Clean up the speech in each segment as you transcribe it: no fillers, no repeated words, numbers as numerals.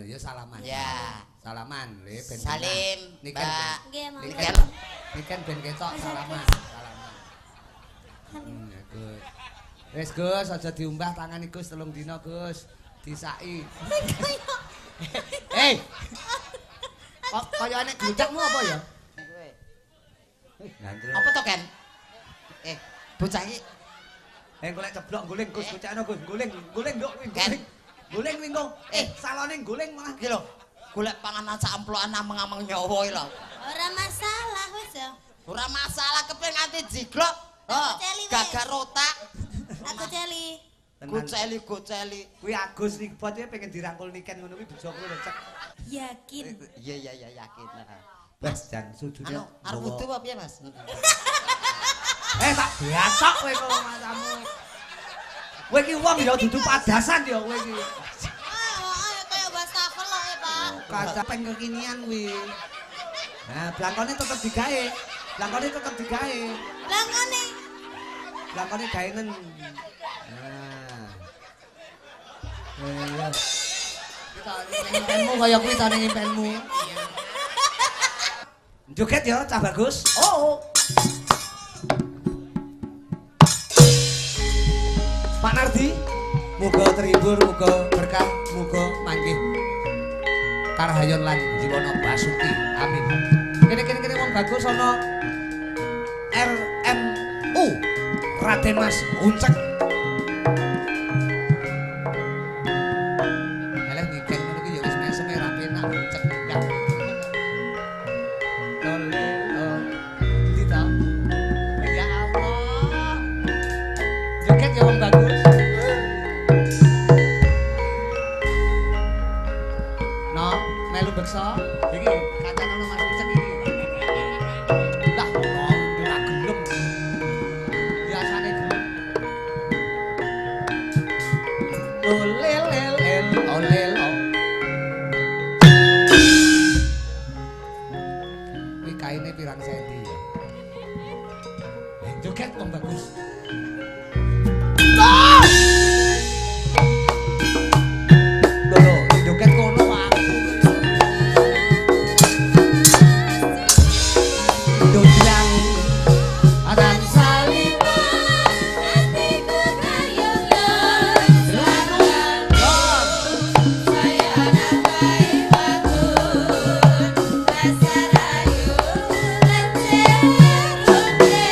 ya salaman. Ya. Salaman, nggih ben. Salim, Mbak. Nggih, Mang. Niken ben ketok salaman. Gus. Wis Gus, aja diumbah tangan Gus 3 dina Gus. Disaki. Hei. Kok kaya nek glucakmu apa ya? Apa to, Ken? Bocah iki Golek ceblok guling Gus, gocekno Gus, guling nduk Ken. Guling wingko. Salone guling malah iki lho. Golek panganan sak amplokan ameng-ameng nyawa iki lho. Ora masalah wis ya. Ora masalah kepen nganti jiglok. Gagar otak. Aku celi. Goceli. Kuwi Agus Ribot ya pengen dirangkul Niken ngono kuwi bisa kuwi lecek. Yakin. Iya yakin. Bas jan sujune. Anu, arep wudu apa piye, Mas? Tak biasok kowe kok matamu. Kowe iki wong ya dudu padasan ya kowe iki. Ayo kaya wastafel lho ya, Pak. Kaca peng kekinian kuwi. Nah, blangkone tetep digawe. Blangkone gaenen. Nah. Impenmu kaya kuwi tane impenmu. Joget ya cah bagus. Oh. Pak Nardi, muga terhibur, muga berkah, muga manggih karahayon lan jiwana basuki. Amin. Kene wong bagus ana RMU Raden Mas Uncek. Eleh Niken ngono iki ya wis mesem ra penak Uncek. Dita. Ya Allah. Joget ya wong bagus. No, melu beksa. Iki kancane ono Mas Uncek iki. Lah, ora gelem. Biasane gelem. Olel. Kuwi kaine pirang senti ya? Joget wong bagus. Lho, joget kono aku. Dodang adan saling Hatiku kayuyan lanuan. saya anak baik bakun pasar ayu leceh ronde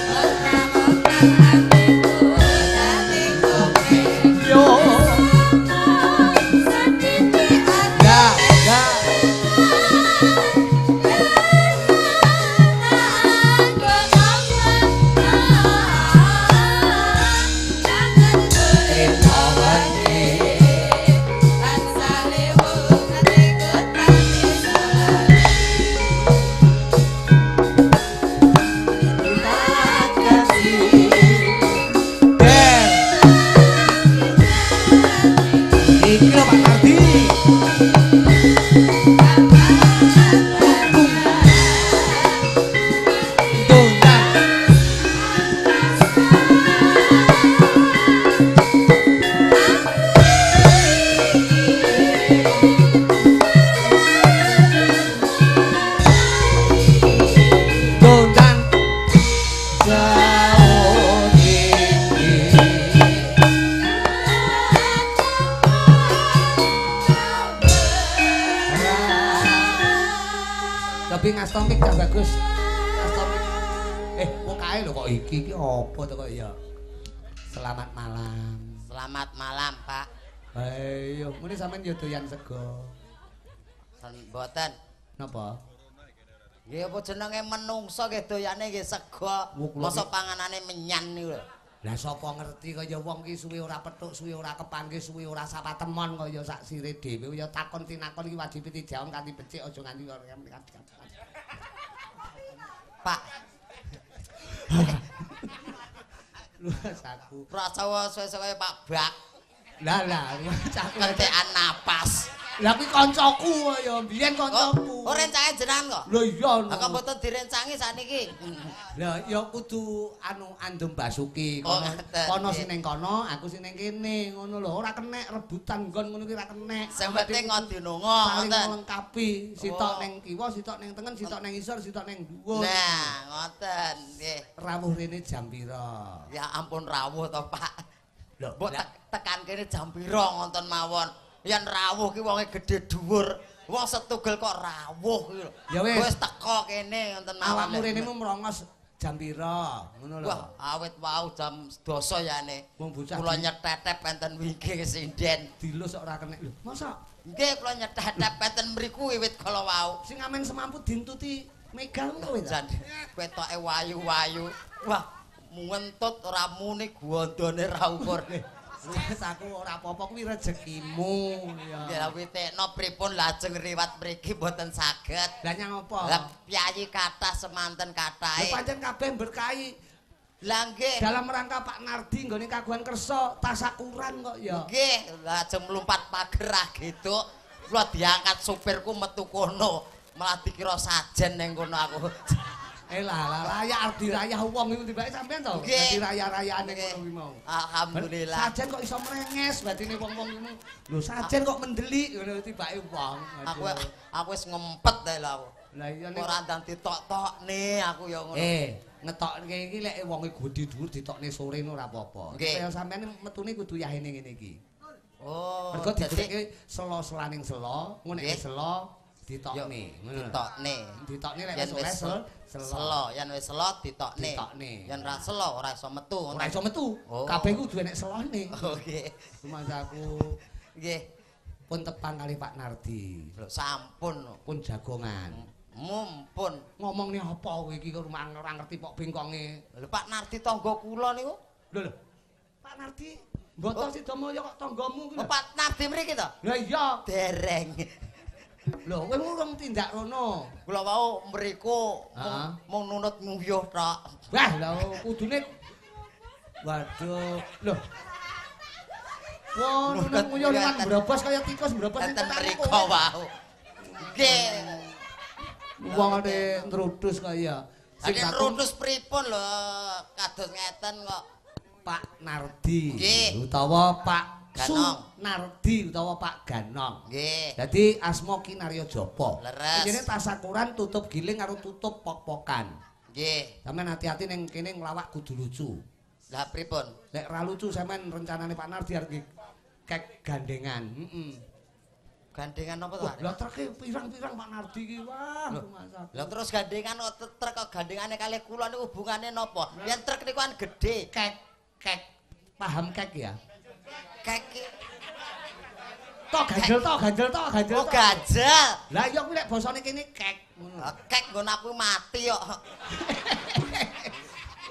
okang-okang hatiku tapi kowe Yo. sedikit Ya. Iki lho Pak Nardi. Dondang. Dondang. Jauh tinggi. Tapi ngastomik cah bagus. Ngastomik. Kok kae lho kok iki apa to kok ya. Selamat malam. Selamat malam, Pak. Ayo, muni sampean yo doyan sego. Mboten. Napa? Nggih apa jenenge menungso nggih doyane nggih sego. Masa panganane menyan niku lho. Lah sapa ngerti kaya wong ki suwe ora petuk, suwe ora kepanggih, suwe ora sapatemon kaya sak sire dhewe ya takon tinakon iki wajib dijawab kanthi becik aja nganti Pak, luas aku. prasawa suwe-suwe kaya Pak Bak. Lah, cah Kentekan napas. Lah kuwi kancaku ya, biyen kancaku. Oh, rencange jenengan kok. Lho iya. Kok mboten direncangi sakniki. Lah ya kudu anu andum Basuki Oh, kono ngeten, kono nggih. sing ning kono, aku sing ning kene ngono lho. Ora kenek rebutan nggon ngono ki ora kenek. Sing penting ngodinunga saling ngoten. melengkapi, sitok Oh. ning kiwa, sitok ning tengen, sitok ning isor, sitok ning dhuwur. Nah, ngoten nggih. Rawuh rene jam pira? Ya ampun rawuh to, Pak. Lho, Mbok lah. tekan kene jam pira ngonten mawon. Yen rawuh ki wonge gedhe dhuwur. Wong setugel kok rawuh ki lho. Ya wis. Wis teko kene ngonten mawon. Awakmu rene mu merongos jam pira? Ngono lho. Wah, awit wau jam 12 yane. Wong bocah Kula nyetetep enten wingi sinden. dilus kok ora kenek lho. Masa Nggih, kula nyetetep enten mriku wiwit kala wau. sing amen semampu dintuti megal kowe ta? Jan ketoke wayu-wayu. Wah, ngentut ora muni gondone ra ukur. Wis aku ora apa-apa kuwi rezekimu ya. Ya kuwi tekno pripun lajeng riwat mriki mboten saged. Lah nyang apa? Lah piyayi kathah semanten Lah kathahe. pancen kabeh berkahi Lah nggih. dalam rangka Pak Nardi nggone kagungan kersa tasakuran kok ya. Nggih, lajeng mlumpat pager gitu. Kula diangkat supirku metu kono. Malah dikira sajen ning kono aku. Lah raya arep dirayah wong iku tibake sampean to. Nggih. Dadi raya-rayane Nggih. ngono kuwi mau. Alhamdulillah. Sajen kok iso mrenges batine wong-wong ngono. Lho sajen kok mendelik ngono tibake wong. Aku wis ngempet ae lho aku. Lah iya nek Ora ndang ditok-tokne aku ya ngono. ngetokke iki lek wonge gudi dhuwur ditokne sore ora apa-apa. Nggih. Kaya sampean metune kudu yahene ngene iki. Oh, Mergo dadi ditekke selo-selaning selo, ngene Nggih. selo ditokne. Ngono. ditokne. Ditokne lek Yen wis wis selo. selo, yen wis selo ditokne. Ditokne. Yen ra selo ora iso metu. Ora iso metu. Oh. Kabeh kudu enek selone. Oh, nggih. Rumasaku Nggih. pun tepang kali Pak Nardi. Lho sampun. Pun jagongan. Mumpun. Ngomongnya apa kowe iki kok ora ngerti pok bengkonge. Lho Pak Nardi tangga kula niku. Lho. Pak Nardi, mboten Sidomulya kok tanggamu kuwi. Oh, Pak Nardi mriki to? Lah iya. Dereng. Lho, kowe urung tindak rono. Kula wau mriku Heeh. mung nunut nguyuh tok. Wah, lha kudune waduh. Lho. Wah, nunut nguyuh liwat brobos kaya tikus brobos ning Enten kotamu mriku kowe. wau. Nggih. Wong ade ntrudus kaya. Sing Ade satu rutus pripun lho kados ngeten kok. Pak Nardi Nggih. utawa Pak Ganong. Nardi utawa Pak Ganong. Nggih. Dadi asma Ki Narya Japa. Leres. Jenenge tasakuran tutup giling karo tutup pok-pokan. Nggih. Sampeyan hati-hati ning kene nglawak kudu lucu. Lah pripun? Lek ra lucu sampean rencanane Pak Nardi arep kek gandengan. Gandengan apa to? Wah, lah treke pirang-pirang Pak Nardi iki. Wah, rumasak. Lah terus gandengan kok truk kok gandengane kalih kula niku hubungane napa? Yen truk niku kan gedhe. Kek. Paham kek ya? Kek Tok ganjel. oh gajal. Lah iya kuwi lek basane kene kek ngono. Kek nggon aku mati kok.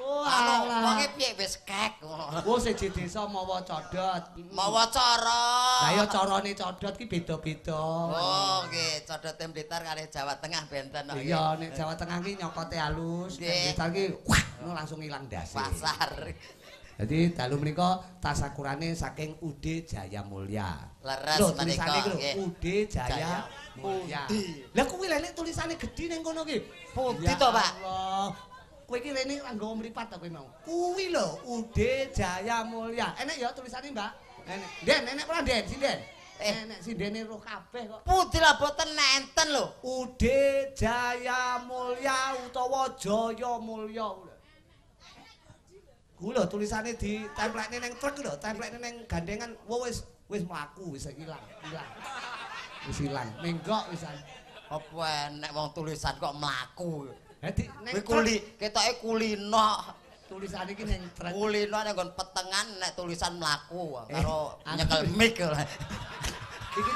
Oh, Anu alah. wonge piye wis kek. Oh, siji desa mawa codot. Mawa cara. Lah ya carane codot ki beda-beda. Oh, nggih, codote Blitar kalih Jawa Tengah benten kok. Iya, nek Jawa Tengah ki nyokote halus, nek Nggih. Blitar ki wah, ngono langsung ilang dasi. Pasar. Jadi dalu menika tasakurane saking UD Jaya Mulya. Leres Lho, menika, tulisane iki lho, nggih. UD Jaya Mulya. Udi. Lah kuwi lek nek tulisane gedhi ning kono ki. Pundi Ya to, Pak? Allah. Kowe iki rene ra nggawa mripat ta kowe mau. Kuwi lho UD Jaya Mulya. Enek ya tulisane, Mbak? Enek. Den, enek ora Den? Sinden. Enek sindene roh kabeh kok. Pundi lah boten nenten lho. UD Jaya Mulya utawa Jaya Mulya. Kuwi lho tulisane ditemplekne ning truk lho, templekne ning gandengan. Wis mlaku, wis ilang. Wis ilang. Menggok wisan. Apa enek wong tulisan kok mlaku. Dadi ning Kuwi truk kuli, ketoke kulino. tulisane iki ning truk. Kulino nek nggon petengan nek tulisan mlaku karo aku- nyekel mic. Iki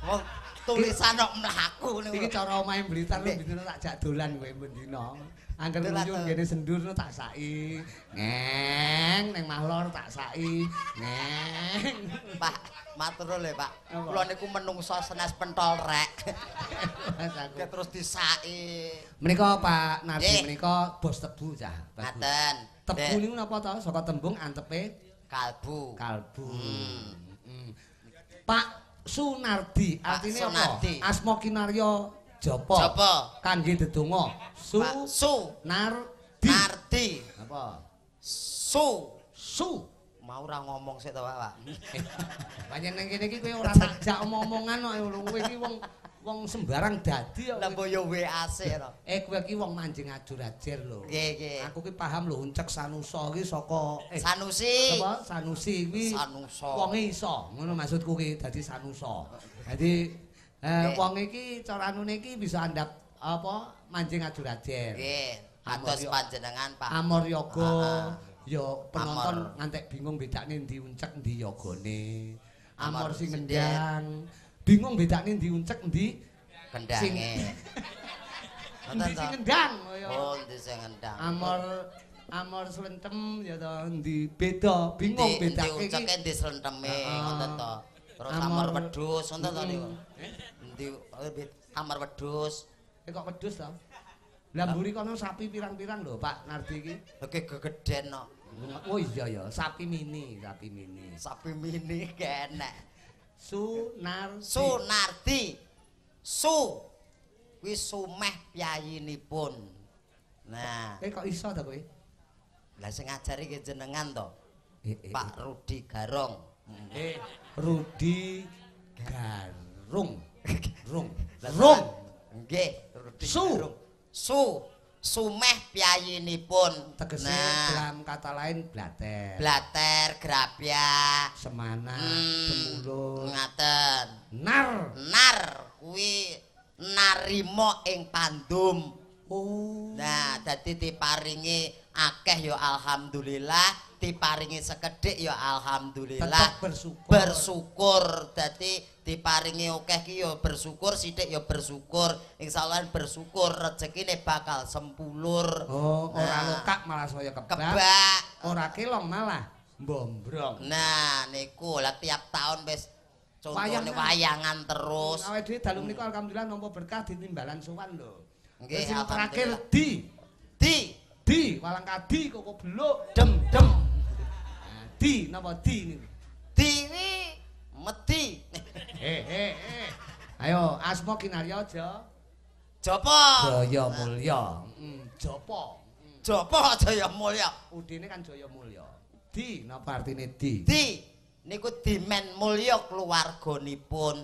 Wong tulisan kok mlaku iki niku. cara omahe Blitar lho Nggih. dina tak jak dolan kowe ben dina. Angger Dolan nguyu to. ngene sendur no tak saki. Ngeng ning Mahlor tak saki. Ngeng. Pak, matur nuwun lho, Pak. Apa? Kula niku menungso senes pentol rek. Mas aku. Ke terus disaki. Menika Pak Nardi Nggih. menika bos tebu cah. Bagus. Ngaten. Tebu niku napa to? Saka tembung antepe kalbu. kalbu. Hmm. Mm. Pak Sunardi artine apa? Sunardi. Asma kinarya japa. Japa. Kangge dedonga. Pak Nardi. Nardi. Apa? Su. Mau ora ngomong sik to, Pak. Banyak nang kene iki kowe ora takjak omong-omongan kok kowe iki wong sembarang dadi kok. Lah mbok yo WA sik to. Kowe iki wong mancing ajur-ajir lho. Nggih. Aku ki paham lho uncek Sanusa iki saka Sanusi. apa? Sanusi kuwi Sanusa. wonge iso. Ngono maksudku ki dadi Sanusa. Dadi wong iki cara anune iki bisa andhap apa mancing ajur-ajir. Nggih. Atos panjenengan Pak. Amor yoga. Ya penonton ngantek bingung bedakne ndi uncek ndi yogane. Amor sing ngendang. Bingung bedakne ndi uncek ndi Kendange. Ndi sing ngendang kaya. Oh, ndi sing ngendang. Amor slentem ya to ndi beda bingung bedake iki. Ndi unceke ndi slenteme ngoten to. Terus amor wedhus ngoten to niku. Ndi amor wedhus. Kok wedhus to? Lah mburi kono sapi pirang-pirang lho Pak Nardi iki. Oke gegeden no. Oh iya ya, sapi mini. Sapi mini kenek. Sunardi. Su. Kuwi sumeh piyayinipun. Nah, Kok iso ta kowe? lah sing ngajari ki jenengan to. Pak Rudi Garong. Rudi Garung. Rung. Nggih, Rudi Su. Garung. Sumeh piyayinipun. Tegese dalam kata lain blater. Blater, grabyak, Semana, Temulur. ngaten. Nar. Kuwi narima ing pandum. Oh. Nah, dadi diparingi akeh ya alhamdulillah, diparingi sekedhik ya alhamdulillah. Tetep Bersyukur. Dadi diparingi akeh ki ya bersyukur, sithik ya bersyukur. Insyaallah bersyukur rezekine bakal sempulur. Oh, ora Nah, lokak malah saya kebak. Ora kelong malah mbombrong. Nah, niku lah tiap tahun wis contone wayangan terus. Awake dhewe dalu niku alhamdulillah nampa berkah ditimbalan sowan lho. Nggih, Sing terakhir Di di walang kadi koko beluk dem. Nah, di napa di niku? Diwi medi. Ayo asma kinarya aja. Japa. Jaya Mulya. Japa. Japa Jaya Mulya. Udine kan Jaya Mulya. Di napa artine di? Di niku dimen mulya keluarganipun.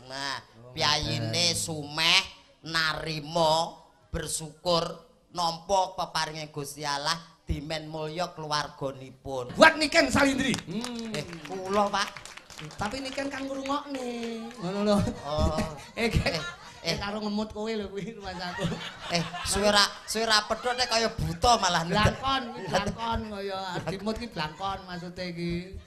Nah, piyayine sumeh narima bersyukur nampa peparinge Gusti Allah dimen mulya keluarganipun. Buat Niken Salindri. Kula, Pak. Tapi Niken kan ngrungokne. Ngono lho. Oh. Karo ngemut kowe lho kuwi rumahku. Suwe ra pedhot kaya buta malah Blangkon kaya dimut ki blangkon maksude iki.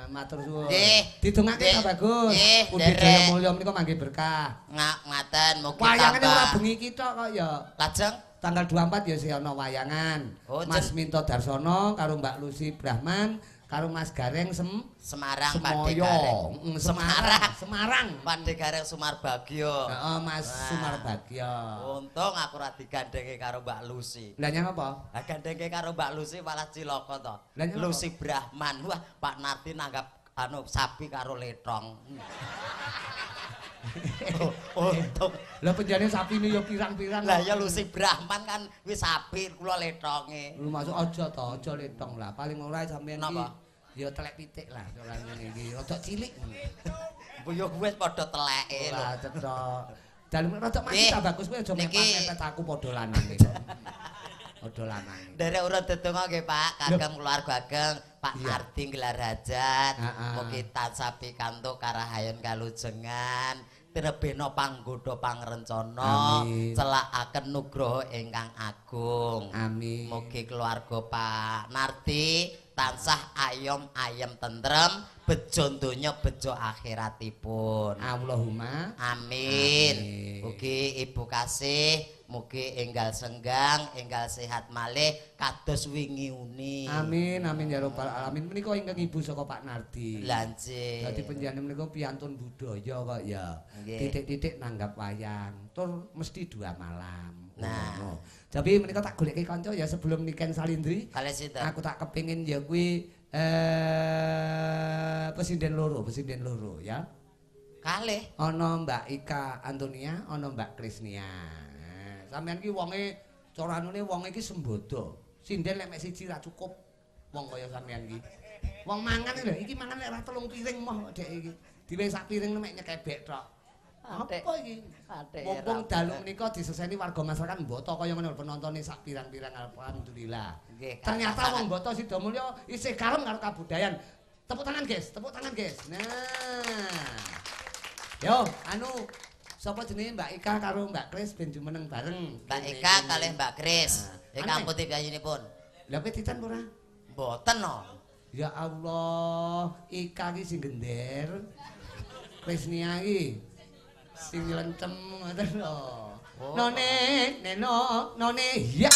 Matur suwun. Didongake ta bagus. Undi Jaya Mulya menika mangke berkah. Ngaten mugi Wayangane ora bengi kita kok ya. Lajeng Tanggal 24 ya sih ana wayangan. Mas Minto Darsono karo Mbak Lucy Brahman karo Mas Gareng Semarang Padegareng. Semarang. Padegareng Sumarbagya. Heeh, Mas Sumarbagya. Untung aku ora digandhenge karo Mbak Lucy. Lah nyang apa? Lah gandhenge karo Mbak Lucy malah cilaka to. Lucy Brahman. Wah, Pak Nardi nanggap sapi karo letong. Untung. Lah penjane sapine ya pirang-pirang. Lah ya Lucy Brahman kan wis sapi kula letonge. Lu masuk aja to, aja letong lah. Paling ora sampean iki ya telek pitik lah cara ngene iki. Rada cilik ngono. Yo wis padha teleke lho. Lah cetok. Dalem rada mati ta bagus kowe aja mepet aku padha lanang iki. Padha lanang. Derek urut dedonga nggih Pak, kagem keluarga ageng Pak Nardi gelar hajat. Mugi tansah pikantuk karahayon kalujengan. Tirebena panggodha pangrencana, celakaken nugraha ingkang agung. Amin. Mugi keluarga Pak Nardi tansah ayem tentrem, bejo donya bejo akhiratipun. Allahumma amin. Mugi ibu kasih, mugi enggal senggang, enggal sehat malih kados wingi uni. Amin amin ya rabbal alamin. Menika ingkang ibu saka Pak Nardi. Lanjih. Dadi panjenengan menika piantun budaya kok ya. Titik-titik nanggap wayang. Tur mesti 2 malam. Nah, tapi menika tak goleki kanca ya sebelum Niken Salindri. Aku tak kepengin ya kuwi pesinden loro ya. Kalih. Ana Mbak Ika Antonia, ana Mbak Krisnia. Sampeyan ki wonge cara anune wonge iki sembodo. Sinden lek mek siji ra cukup. Wong kaya sampeyan ki. Wong mangan lho, iki mangan lek ora 3 piring moh dhek iki. Diwe sak piring mek nyekebek tok. Apa iki? Mumpung dalu menika diseseni warga masyarakat Mboto kaya ngono penontone sak pirang-pirang alhamdulillah. Ternyata wong Mboto Sidomulyo isih kalem karo kabudayan. Tepuk tangan, guys. Tepuk tangan, guys. Nah. Yo, anu sapa jenenge Mbak Ika karo Mbak Kris ben jumeneng bareng. Mbak Ika kalih Mbak Kris. Ingkang putih piyayunipun. Lha kowe titan ora? Mboten no. Ya Allah, Ika ki sing gender. Krisnia ki sing lencem ngoten lho. None, neno, none, ya.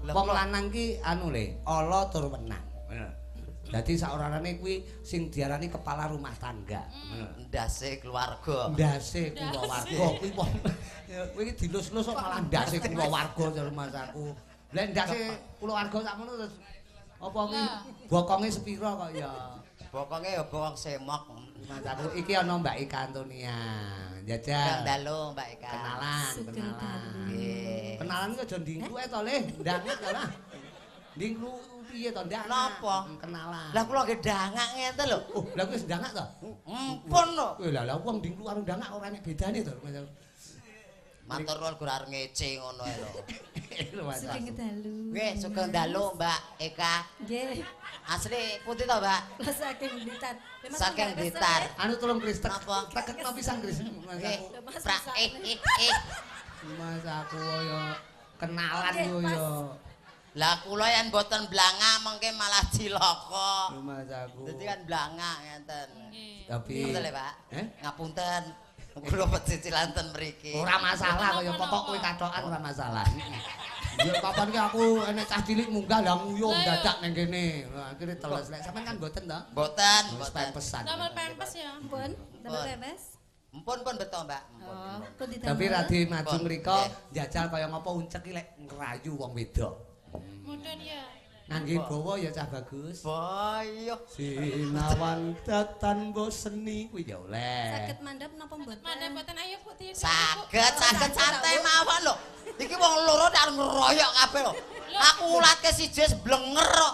Wong lanang ki anu le, ala tur wenang. Dadi saorane kuwi sing diarani kepala rumah tangga. Ndase keluarga. Ndase kulawarga kuwi wong kuwi dilus-lus kok malah ndase kulawarga jar masaku. Lah ndase kulawarga sakmono terus apa ki bokonge sepira kok ya. Bokonge ya bokong semok. Masaku iki ana Mbak Ika Antonia. Jajal. Dalu Mbak Ika. Kenalan. Nggih. Kenalan kok aja ndingku to Le, ndanget ya lah. Ndingku piye to ndak? Napa? Kenalan. Lah kula nggih ndangak ngeten lho. Oh, lah kuwi wis ndangak to? Empun lho. Lah wong ndingku karo ndangak ora enek bedane to. Matur nuwun gur arep ngece ngono ae lho. Sugeng dalu. Nggih, sugeng dalu Mbak Eka. Nggih. Asli putih to, Mbak? Saking Blitar. Saking Blitar. Anu tolong Kris Napa? teketno pisan Kris. Nggih. Pra Mas aku yo kenalan yo yo. Lah kula yen mboten blangak mengke malah cilaka. Mas aku. Dadi kan blangak ngeten. Tapi Ngapunten lho, Pak. Eh? Ngapunten. Kula pecicilan ten mriki. Ora masalah kaya pokok kowe katokan ora masalah. Ya kapan ki aku enek cah cilik munggah lah nguyuh dadak ning kene. Lah akhire teles lek sampean kan mboten to? Mboten, Mboten pesan. Damel pempes ya. Ampun. Damel pempes. Empun beto, Mbak. Oh, kok didamel. Tapi radi maju Pun, mriko nggih. njajal kaya ngapa uncek ki lek ngrayu wong wedok. Mudun ya. Ngangge bawa ya cah bagus. Boyo. Sinawan datan boseni kuwi ya oleh. Saged mandhap napa mboten? Mandhap mboten ayo Putih. Saged santai mawon lho. Iki wong loro tak ngeroyok kabeh lho. Aku ngulatke siji blenger kok.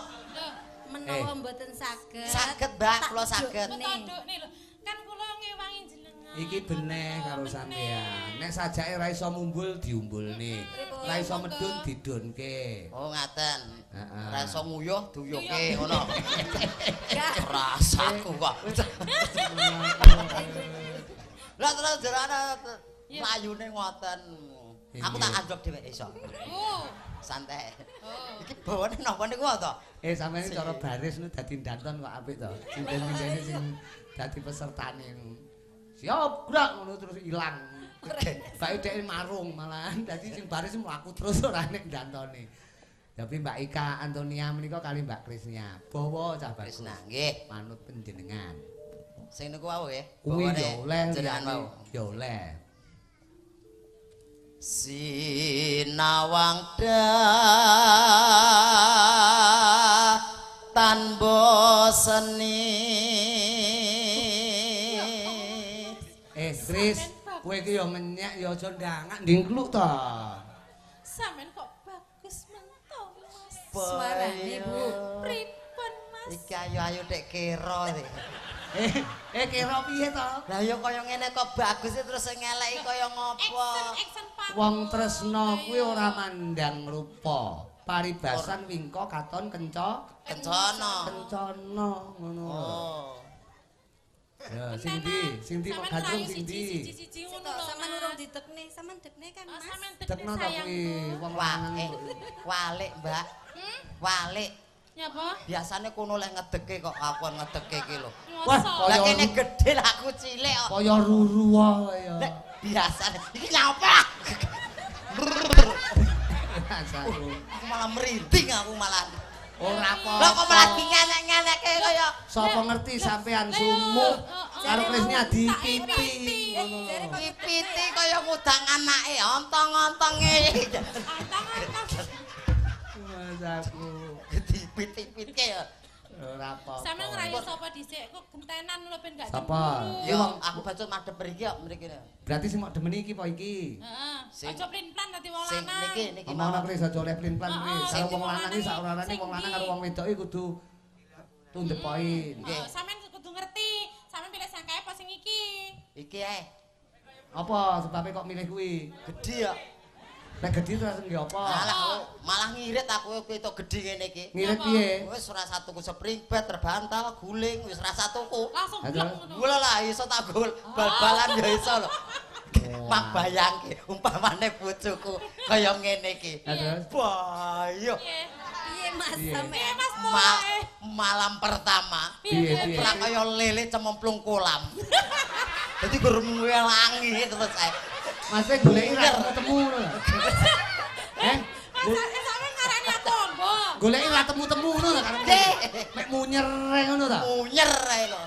Menawa mboten saged. Saged, Mbak, kula saged. Tanduk nih lho. Kan kula ngewangi jenengan. Iki beneh karo sampean. Nek sajake ra iso mumbul diumbulne. Ra iso medun didunke. Oh, ngaten. Heeh. Ora iso nguyuh duyuke ngono. Rasaku kok. Lah terus jarane layune ngoten. Aku tak anjlok dheweke iso. Oh. Santai. Oh. Iki bawane napa niku to? Sampeyan iki cara baris nu dadi danton kok apik to. Sinden-sindene sing dadi pesertane. Siap, gerak ngono terus ilang. Bae dhek marung malahan dadi sing baris mlaku terus ora nek dantone. Tapi Mbak Ika Antonia menika kali Mbak Krisnia. Bawa cah bagus. Krisna nggih. Manut panjenengan. Sing niku wau nggih. Kuwi ya oleh jenengan wau. Ya oleh. Sinawang datan boseni. Kris, kowe iki ya menyek ya aja ndangak ndingkluk to. Sampeyan kok bagus mentong, Mas. Suarane, Bu. Pripun, Mas? Iki ayu-ayu dek kira iki. Kira piye to? Lah ya kaya ngene kok bagus terus ngeleki kaya ngopo? Action panggung. Wong tresna kuwi ora mandang rupa. Paribasan wingko katon Kencana. kencana ngono. Oh. Ya, sing ndi kok gadrung sing ndi? Siji-siji Sik ngono kok lho. sampean urung ditekne, sampean dekne kan Mas. Sampeyan Tekno to kuwi wong Walik. lanang. Walik, Mbak. Walik. Nyapa? Biasane kono lek ngedeke kok aku ngedeke iki lho. Wah, Lah kaya kene gedhe lah aku cilik kok. kaya ruru wae ya. Lek biasane iki nyapa? Rasaku. Aku malah merinding aku malah. Ora apa. Lah kok malah dingenek-ngenekke kaya Sapa ngerti sampean sumuk karo Krisnya dipipi. Ngono lho. pipiti kaya ngudang anake ontong-ontonge. Rasaku. Dipiti-piti ya. Ora apa. Sampeyan ngerayu sapa dhisik kok gentenan lho ben gak Sapa? cemburu. Ya aku bacut madhep mriki kok mriki. Berarti sing mok demeni iki apa iki? Heeh. Sing- Aja plan dadi wong Sing lanang. niki Omongno Kris aja oleh plin-plan kuwi. Heeh, Karo sing wong lanang iki lanang sak orane sing wong lanang ndi? karo wong wedok iki kudu tunduk poin. Nggih. Sampeyan kudu ngerti. Sampeyan pilih sing kae apa sing iki? Iki ae. Apa sebabnya kok milih kuwi? Gedhi ya. Nek gedhi terus nggih apa? Malah ngirit aku ketok gedhi ngene iki. Ngirit piye? Wis ora satuku spring bed, terbantal, guling, wis ora satuku. Langsung Aduh. blok ngono. Gula lah iso tak gol bal-balan ya iso lho. Mak bayangke umpamane bojoku kaya ngene iki. Terus Bayo. Piye? Piye Mas Piye? sampean? Mas Ma- Boy. malam pertama piye? ora kaya lele cemplung kolam. Dadi gur ngelangi terus ae. Masih goleki ra ketemu lho. Sampeyan ngarani aku ombo. Goleki ra temu-temu ngono lho karo. Mek munyer ngono ta. Munyer ae lho.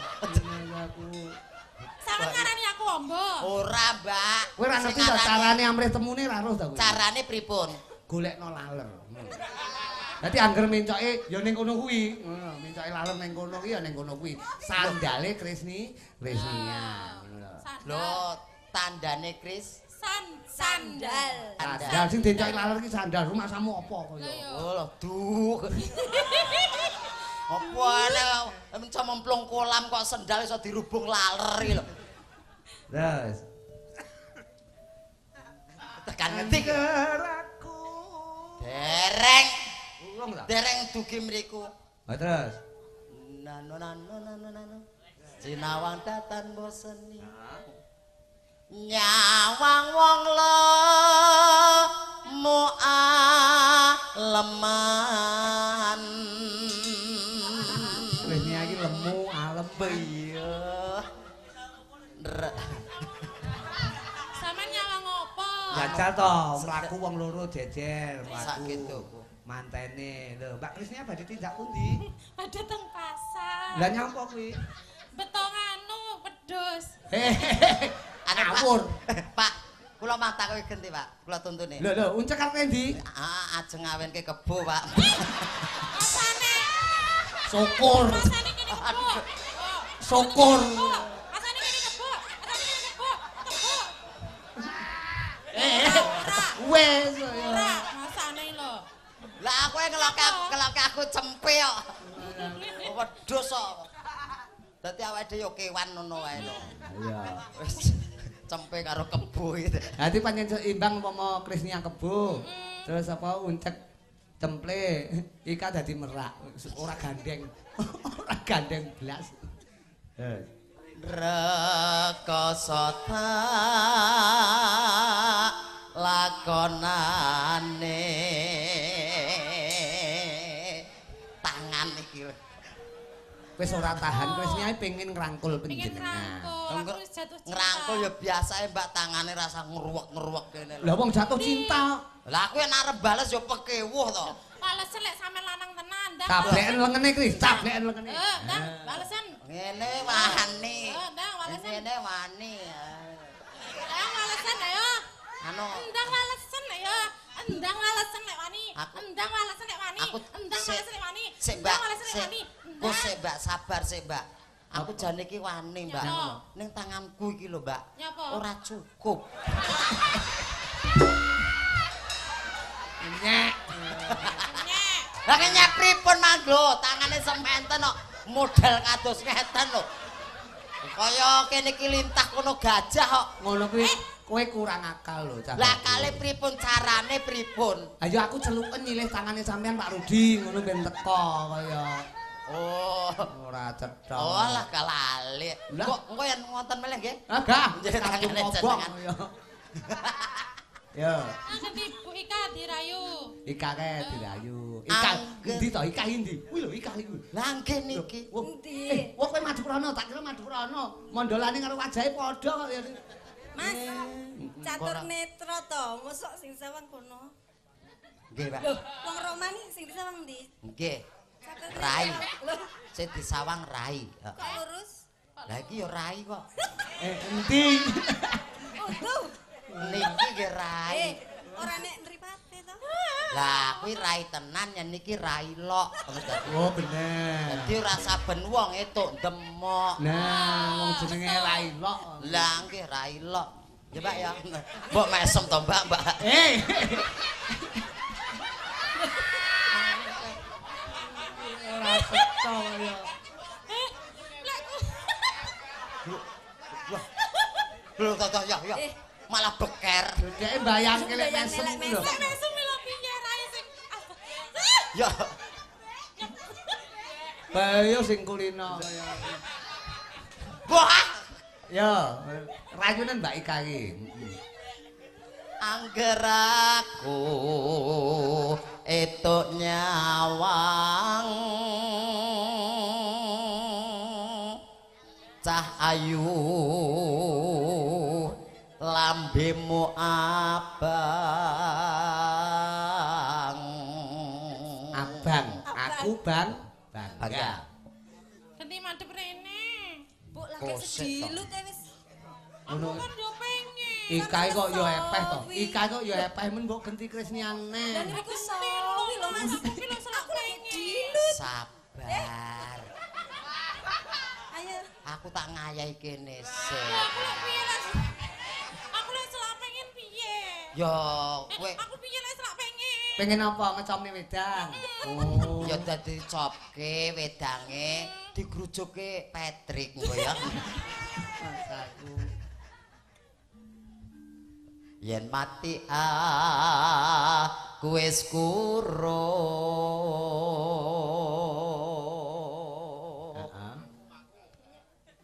Sampeyan ngarani aku ombo. Ora, Mbak. Kowe ra ngerti ta carane amrih temune ra roh ta kowe. Carane pripun? Golekno laler. Dadi angger mencoke ya ning kono kuwi. Ngono, mencoke laler ning kono kuwi ya ning kono kuwi. Sandale Krisnia ngono lho. Lho, tandane Kris. Sandal. Sandal sing dicoki laler ki sandal rumahmu apa kaya. Oh, lho, duh. Apa ana mencemplung kolam kok sendal iso dirubung laler iki lho. Terus Tekan ngendi? Geraku. Dereng. Urung ta? Dereng dugi mriku. Terus. Nano. Sinawang datan boseni. Nyawang wong leman. Krisnia iki lemu alem. Iya. Sampeyan nyawang apa? Jajal to, mlaku wong loro jejer, Sakit mlaku. tuh. Mantene. Lho, Mbak Krisnia badhe tindak pundi? Ada teng pasar. Lah nyampo kuwi. Betong anu wedhus. Ngawur. Pak, kula mata kowe genti, Pak. Kula tuntune. Lho, uncek arep ndi? Ajeng ngawenke kebo, Pak. Asane. Syukur. Asane kene kebo. Syukur. Asane kene kebo. Asane kene kebo. Wes Ora, masane lho. Lah kowe ngeloke aku cempe kok. Wedhus kok. Dadi awake dhewe yo kewan ngono wae lho. Iya. Wis cempe karo kebo iki. Dadi pancen seimbang umpama Krisnia kebo. Terus apa uncek temple ika dadi merak. Ora gandeng. Ora gandeng blas. Rekasata lakonane tangan iki Wis ora tahan Krisnia pengen ngrangkul Pengen panjenengan. rangkul, aku wis jatuh cinta. ngrangkul ya biasae Mbak tangane rasa ngruwek-ngruwek kene lho. Lah wong jatuh cinta. Lah aku yen arep bales ya pekewuh to. Balesen lek sampean lanang tenan, ndang. Cableken lengene Kris, cableken lengene. Ndang, balesen. Ngene wani. Ndang, balesen. Ngene wani. Ndang, balesen ayo. Anu Ndang balesen ayo. Ndang balesen lek wani. Aku- Ndang balesen lek wani. aku Ndang balesen lek wani. Sik Mbak, Ndang balesen lek sik. wani. Kok sik Mbak, sabar sik Mbak. Aku jane iki wani Mbak. Nyapa? Ning tanganku iki lho Mbak. Nyapa? Ora cukup. Nyek. Nyek. Lah nyek pripun mang lho, tangane sementen kok model kados ngeten lho. Kaya kene iki lintah kono gajah kok. Ngono kuwi kowe kurang akal lho, Cah. Lah kale pripun carane pripun? Ayo aku celuken nyilih tangane sampean Pak Rudi ngono ben teko kaya Oh, ora cetha. oh lah kalali. Kok engko yen wonten meleh nggih? Agak Jadi tangane tangane kobong jenengan. ya. Ya, Anggen Ibu Ika dirayu. Ika kae dirayu. Ika endi to? Ika endi? Kuwi lho Ika iku. Lah nggih niki. Endi? Wah kowe madu krono, tak kira madu krono. Mondolane karo wajahe padha kok ya. Mas, catur netra to, mosok sing sawang kono. Nggih, Pak. Loh, wong Romani sing disawang ndi? Nggih. Catur Rai. Loh, Sing disawang rai. kok lurus? Lah iki ya rai kok. Endi? Utuh. Niki nggih rai. Ora nek mripate to. Lah kuwi rai tenan yen niki rai lok. Oh bener. Dadi ora saben wong etuk demok. Nah, wong jenenge Lailok. Lah nggih rai lok. Ya Pak ya. Mbok mesem to Mbak, Mbak. Ora cetha ya. Lho to ya ya. Malah beker. Dhek mbayangke lek mesem lho. Lek mesum lho piye rae sing Ya. Bayo sing kulino kaya. Wah. Ya, rayunan Mbak Ika iki. Angger aku etuk nyawang cah ayu lambemu abang Abang, aku Bang, Bangga. Ganti madhep rene. Bu lagi sedilut wis. Aku kan yo pengen. Ika kok yo epeh to. Ika kok yo epeh men mbok genti Krisniane. Dan niku sawi lho Mas. Tapi lho selak pengen. Sabar. Ayo. Aku tak ngayahi kene sik. Aku lek piye lek Aku lek selak pengen piye? Yo kowe Aku piye lek selak pengen? Pengen apa ngecomne wedang? Oh. ya dadi copke wedange digrujuke Patrick engko ya. Masaku. Yen mati aku wis kurung.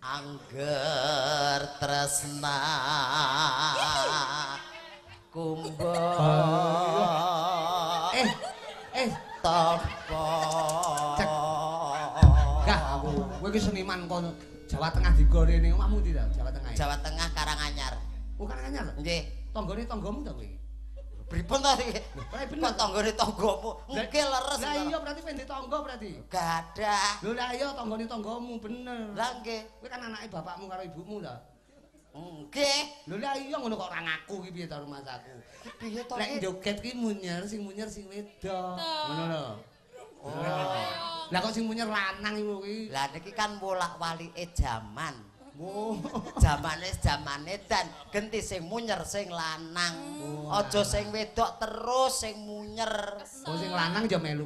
Angger tresna kumba tapa Gah aku kowe iki seniman kono Jawa Tengah digorene omahmu ndi ta Jawa Tengah Jawa Tengah Karanganyar oh Karanganyar nggih tanggane tanggamu ta kowe pripun ta iki kok tanggane tanggamu nggih leres lah iya berarti pendek tangga berarti gadah lho lah iya tanggane tanggamu bener lah nggih kowe kan anake bapakmu karo ibumu ta nggih lho lah iya ngono kok ora ngaku iki piye ta rumah saku piye to lek joget ki munyer sing wedok ngono lho lah kok sing munyer lanang iku kuwi lah niki kan bolak-walike jaman oh jamane dan genti sing munyer sing lanang aja sing wedok terus sing munyer oh sing lanang ya melu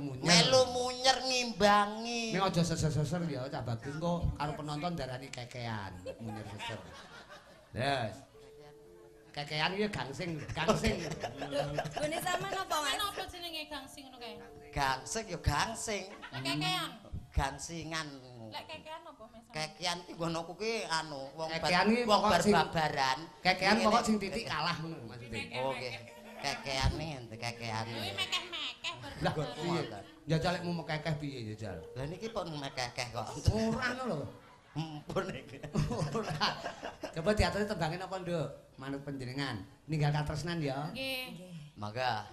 munyer ngimbangi ning aja seser-seser ya cah bagus kok karo penonton darani kekean munyer seser yes kekean iki gangsing Gone sama napa Mas? Napa jenenge gangsing ngono kae? gangsing ya gangsing Kekean. gangsingan Lek kekean apa Mas? kekean iki ngono kuwi anu wong Kekean iki wong pokok sing- berbabaran kekean pokok sing titik kalah ngono maksudnya oh nggih kekean nih ente kekean Kuwi mekeh-mekeh lah berbabar. piye jajal lek mau mekekeh piye jajal lah niki pun mekekeh kok ora ngono lho mumpun iki ora coba diatur tembangin apa nduk manut panjenengan ninggalkan tresnan ya Nggih. mangga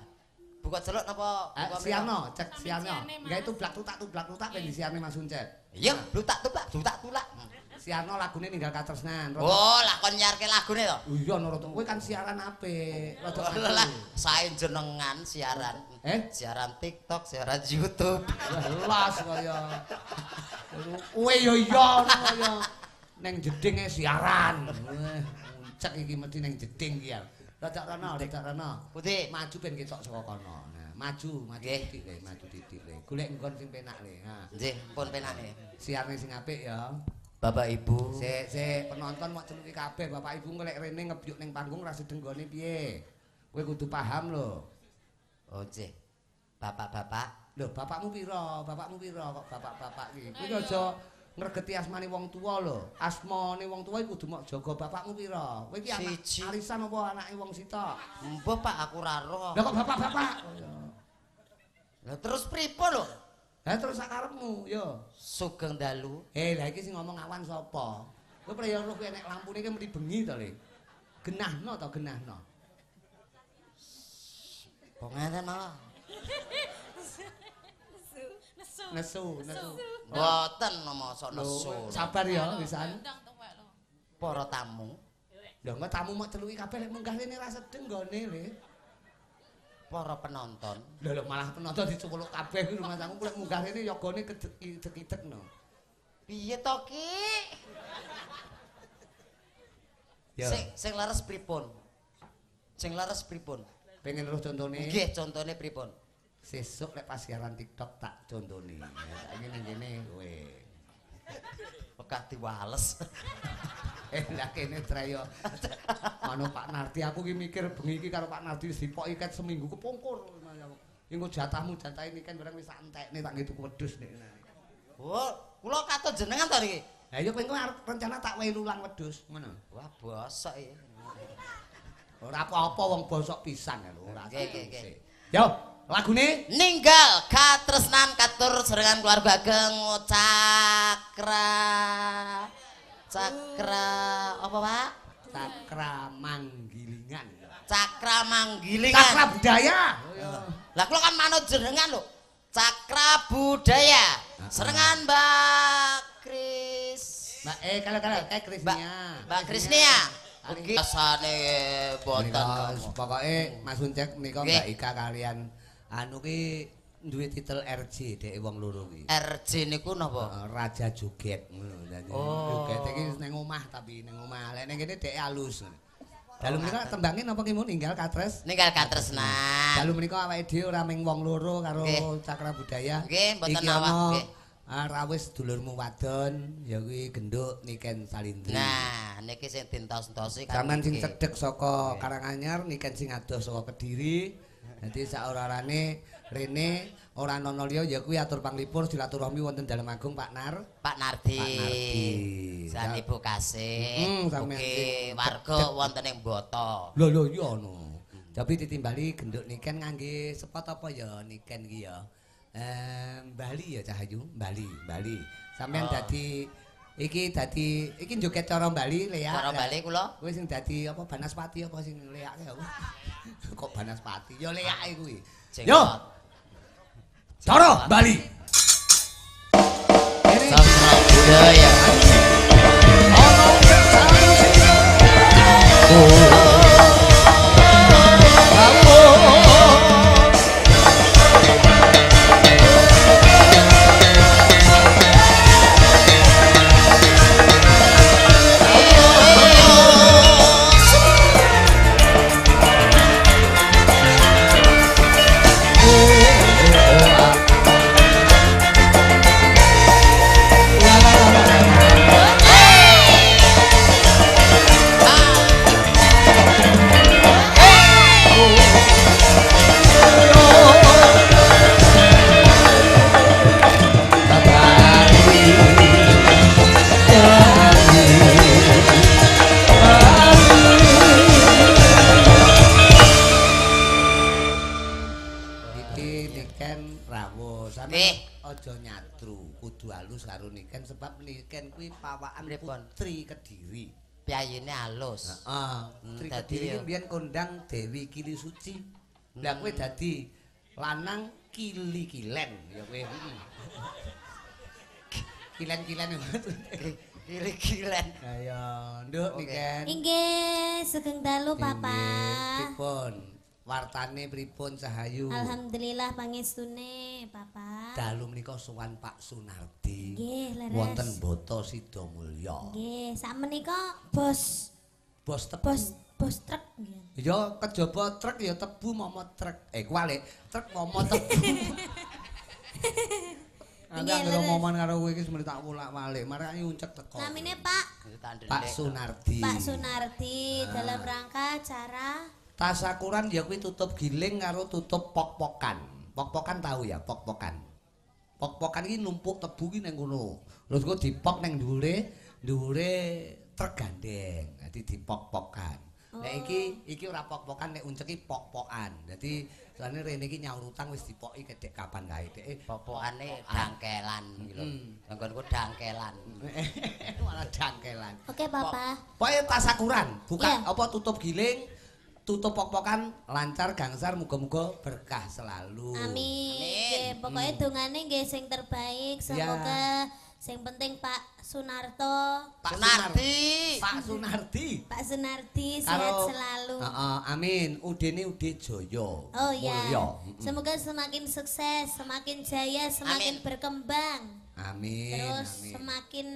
buka celuk napa Siarno, cek Sampe Siarno. siane, Mas. Enggak itu tublak tutak ben disiarne Mas Uncet. iya blutak tulak Siarno lagune ninggal katresnan. oh lah kon nyarke lagune to Iya Nurut, kowe kan siaran apik. Rada lah sae jenengan siaran siaran TikTok siaran YouTube Jelas kaya. Kowe yo iya kaya ning jedinge siaran. Cek iki mesti ning jeding ki ya. Dadak rono. putih Maju ben ketok saka kono. Nah, maju titik le. Golek nggon sing penak le. Nah, nggih pun penake siarne sing apik ya. Bapak Ibu. Sik penonton mau celuki kabeh Bapak Ibu ngelek rene ngebyuk ning panggung ra sedenggone piye. Kowe kudu paham lho. Oh, nggih. Bapak-bapak. Lho, bapakmu pira? Bapakmu pira kok bapak-bapak iki? Kowe aja ngregeti asmane wong tuwa lho. Asmane wong tuwa iku kudu mok jaga bapakmu pira. Kowe iki anak arisan apa anake wong sitok? Mbah Pak, aku ra roh. Lah kok bapak-bapak? Lah terus pripun lho? Lah terus sakarepmu, yo. Sugeng dalu. Lah iki sing ngomong awan sapa? Kowe priyara kowe nek lampune ki mesti bengi to, Le. Genahno to, genahno. Kok ngene malah. Nesu. Mboten masa nesu. Sabar ya wisan. Para tamu. Lho engko tamu mok celuki kabeh lek munggah rene ra sedeng nggone, Le. Para penonton. Lho malah penonton dicupluk kabeh kuwi rumah tangku lek munggah rene yogane kedek-kedekno. Piye to Ki? Ya. Sing laras pripun? Sing laras pripun? Pengen roh contone? Nggih, contone pripun? Sesuk lek pas siaran TikTok tak contone. Saiki ning kene kowe. Pekah diwales. Lah kene Trayo. Mano Pak Nardi aku ki mikir bengi iki karo Pak Nardi wis dipok iket seminggu kepungkur. Engko jatahmu jatah ini kan barang wis entekne tak ngitu wedhus nek. Oh, kula katut jenengan to niki. Lah ya kowe arep rencana tak wehi lulang wedhus, ngono. Wah, bosok ya. Ora apa-apa wong bosok pisan lho, ora. Nggih. Yo, lagune ninggal katresnan katur serengan keluarga Ageng Cakra apa Pak? Cakra Manggilingan. Cakra Manggilingan. Cakra budaya. Lah kula kan manut jenengan lho. Cakra budaya. Serengan Mbak Kris. Mbak kalau Krisnia. Mbak Krisnia. Ugi asane boten. Pokoke Mas Uncek menika Mbak Ika kalian anu ki duwe titel RJ dhek wong loro ki. RJ niku napa? Raja joget ngono. Dadi joget iki ning omah tapi ning omah. Lek ning kene dhek alus. Dalu menika tembange napa ki mun ninggal katres? Ninggal katresnan. Dalu menika awake dhewe ora ming wong loro karo Cakra Budaya. Nggih, mboten awak nggih. Rawis dulurmu wadon ya kuwi Genduk Niken Salindri. Nah, niki sing dintos-entosi kan. Sampeyan sing cedhek saka Karanganyar, Niken sing adoh saka Kediri. Dadi saorarane rene ora ana liya ya kuwi atur panglipur silaturahmi wonten Dalem Agung Pak Nardi. San Ibu Kasih. Ugi warga wonten ing Boto. Lho iya ngono. Tapi ditimbali Genduk Niken ngangge spot apa ya Niken ki ya? Bali ya Cahayu, Bali. Sampeyan dadi iki joget cara Bali Lea. Cara Bali kula. Kuwi sing dadi apa Banaspati apa sing leake aku. Kok Banaspati? Ya leake kuwi. Yo. Cara Bali. Sastra budaya. Sebab Niken kuwi pawakan Putri Kediri. Piyayine alus. Heeh. Putri Kediri mbiyen kondang Dewi Kili Suci. Lah kowe dadi lanang Kili-kilen ya kowe. Kilen-kilen. Kili-kilen. Lah ya, Nduk Niken. Inggih, sugeng dalu Papa. Pripun? Wartane pripun Cahayu? Alhamdulillah pangestune Papa. Dalu menika sowan Pak Sunardi. Nggih, leres. Wonten Boto Sidomulya. Nggih, sakmenika bos tebu. Bos truk nggih. Ya kejaba truk ya tebu momot truk. Kuwalik, truk momot tebu. Aku anggere momen karo kowe iki semenit tak bolak-balik, marani uncek teko. Namine Pak Pak Sunardi. Pak Sunardi dalam rangka acara Tasakuran ya kuwi tutup giling karo tutup pok-pokan. Pok-pokan tahu ya, pok-pokan. Pok-pokan iki numpuk tebu ki ning kono. Lha kok dipok ning dhuwure truk gandeng. Dadi dipok-pokan. Nek iki ora pok-pokan, nek uncek iki pok-pokan. Dadi soalnya rene iki nyaur utang wis dipoki kedek kapan kae dek. Pokokane dangkelan iki lho. Nggonku dangkelan. Malah dangkelan. Oke, Papa. Pokoke tasakuran, buka Iya. apa tutup giling, tutup pok-pokan lancar gangsar muga-muga berkah selalu. Amin. Nggih, pokoke dongane nggih sing terbaik. Semoga sing penting Pak Sunarto, Pak Sunardi. Pak Sunardi. Pak Sunardi sehat selalu. Heeh, amin. Udene ude jaya. Oh ya. Mulya. Semoga semakin sukses, semakin jaya, semakin berkembang. Amin. Terus amin. semakin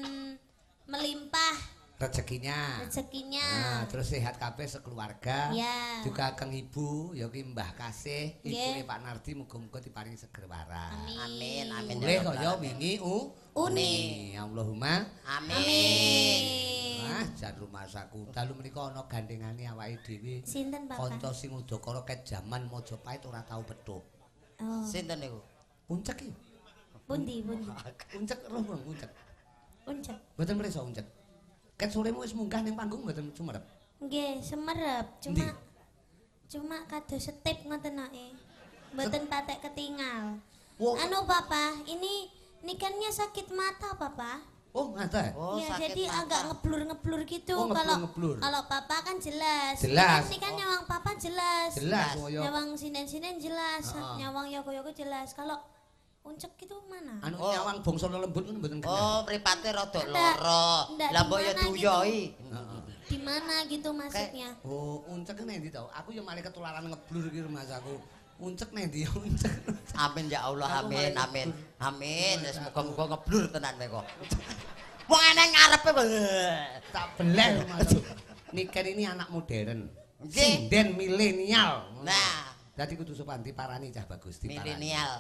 melimpah Rezekinya. rezekinya. Nah, terus sehat kabeh sekeluarga. Ya. Juga kang ibu, ya ki Mbah Kasih, Nggih. ibune Pak Nardi muga-muga diparingi seger waras. Amin, amin. Boleh ya Rabbal kaya alamin. wingi Uni. Allahumma Amin. ah jan rumah saku. Dalu menika ana gandengane awake dhewe. Sinten Bapak? Kanca sing udakara ket jaman Majapahit ora tau petuk. Oh. Sinten niku? Uncek iki. Pundi. Uncek roh uncek. Uncek. Mboten mresa uncek. Ket soremu wis munggah ning panggung mboten sumerep. Nggih, semerep. Endi? Cuma kados setip ngoten ae. Mboten patek ketinggal. Wo, Anu Papa, ini nikannya sakit mata Papa. oh ngata. Oh, Ya, sakit jadi mata. agak ngeblur-ngeblur gitu. Oh, Kalau ngeblur-ngeblur. kalau Papa kan jelas. Jelas. Ini kan nyawang Papa jelas. Jelas koyo Nyawang sinen-sinen jelas, Heeh. nyawang yogo-yogo jelas. Kalau uncek itu mana? anu Oh. nyawang bangsa lembut ngono mboten kena. Oh, mripate rada Ndak, lara. ndak Lah mbok ya dimana duyoi. Heeh. Di mana gitu maksudnya? Oh, uncek nek ndi to? Aku ya malah ketularan ngeblur iki Mas aku. Uncek nek ndi uncek. Amin ya Allah, Aku amin, malah amin. ngeblur. Amin. Wis muga-muga ngeblur tenan kowe kok. Wong eneng ngarepe. Tak beleh Mas. Niken ini anak modern. Nggih. Sinden milenial. Nah, Dadi kudu sopan diparani cah bagus diparani. milenial.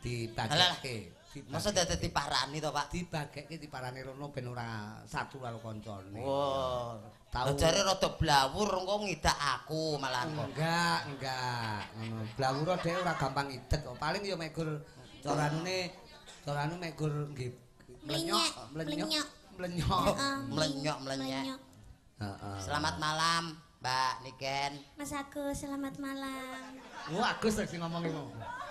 Dibagekke. Masa dadi diparani to, Pak? Dibagekke diparani rono ben ora satu karo kancane. Wow. Tahu. Jare rada blawur engko ngidak aku malah kok. Enggak. Ngono. Blawura dhek ora gampang idek kok. Paling ya megur coranu megur nggih Mlenyek. mlenyok. Heeh, Mlenyok. mlenyok. Heeh. Selamat malam, Mbak Niken. Mas Agus, selamat malam. Oh, Agus sing ngomong iku.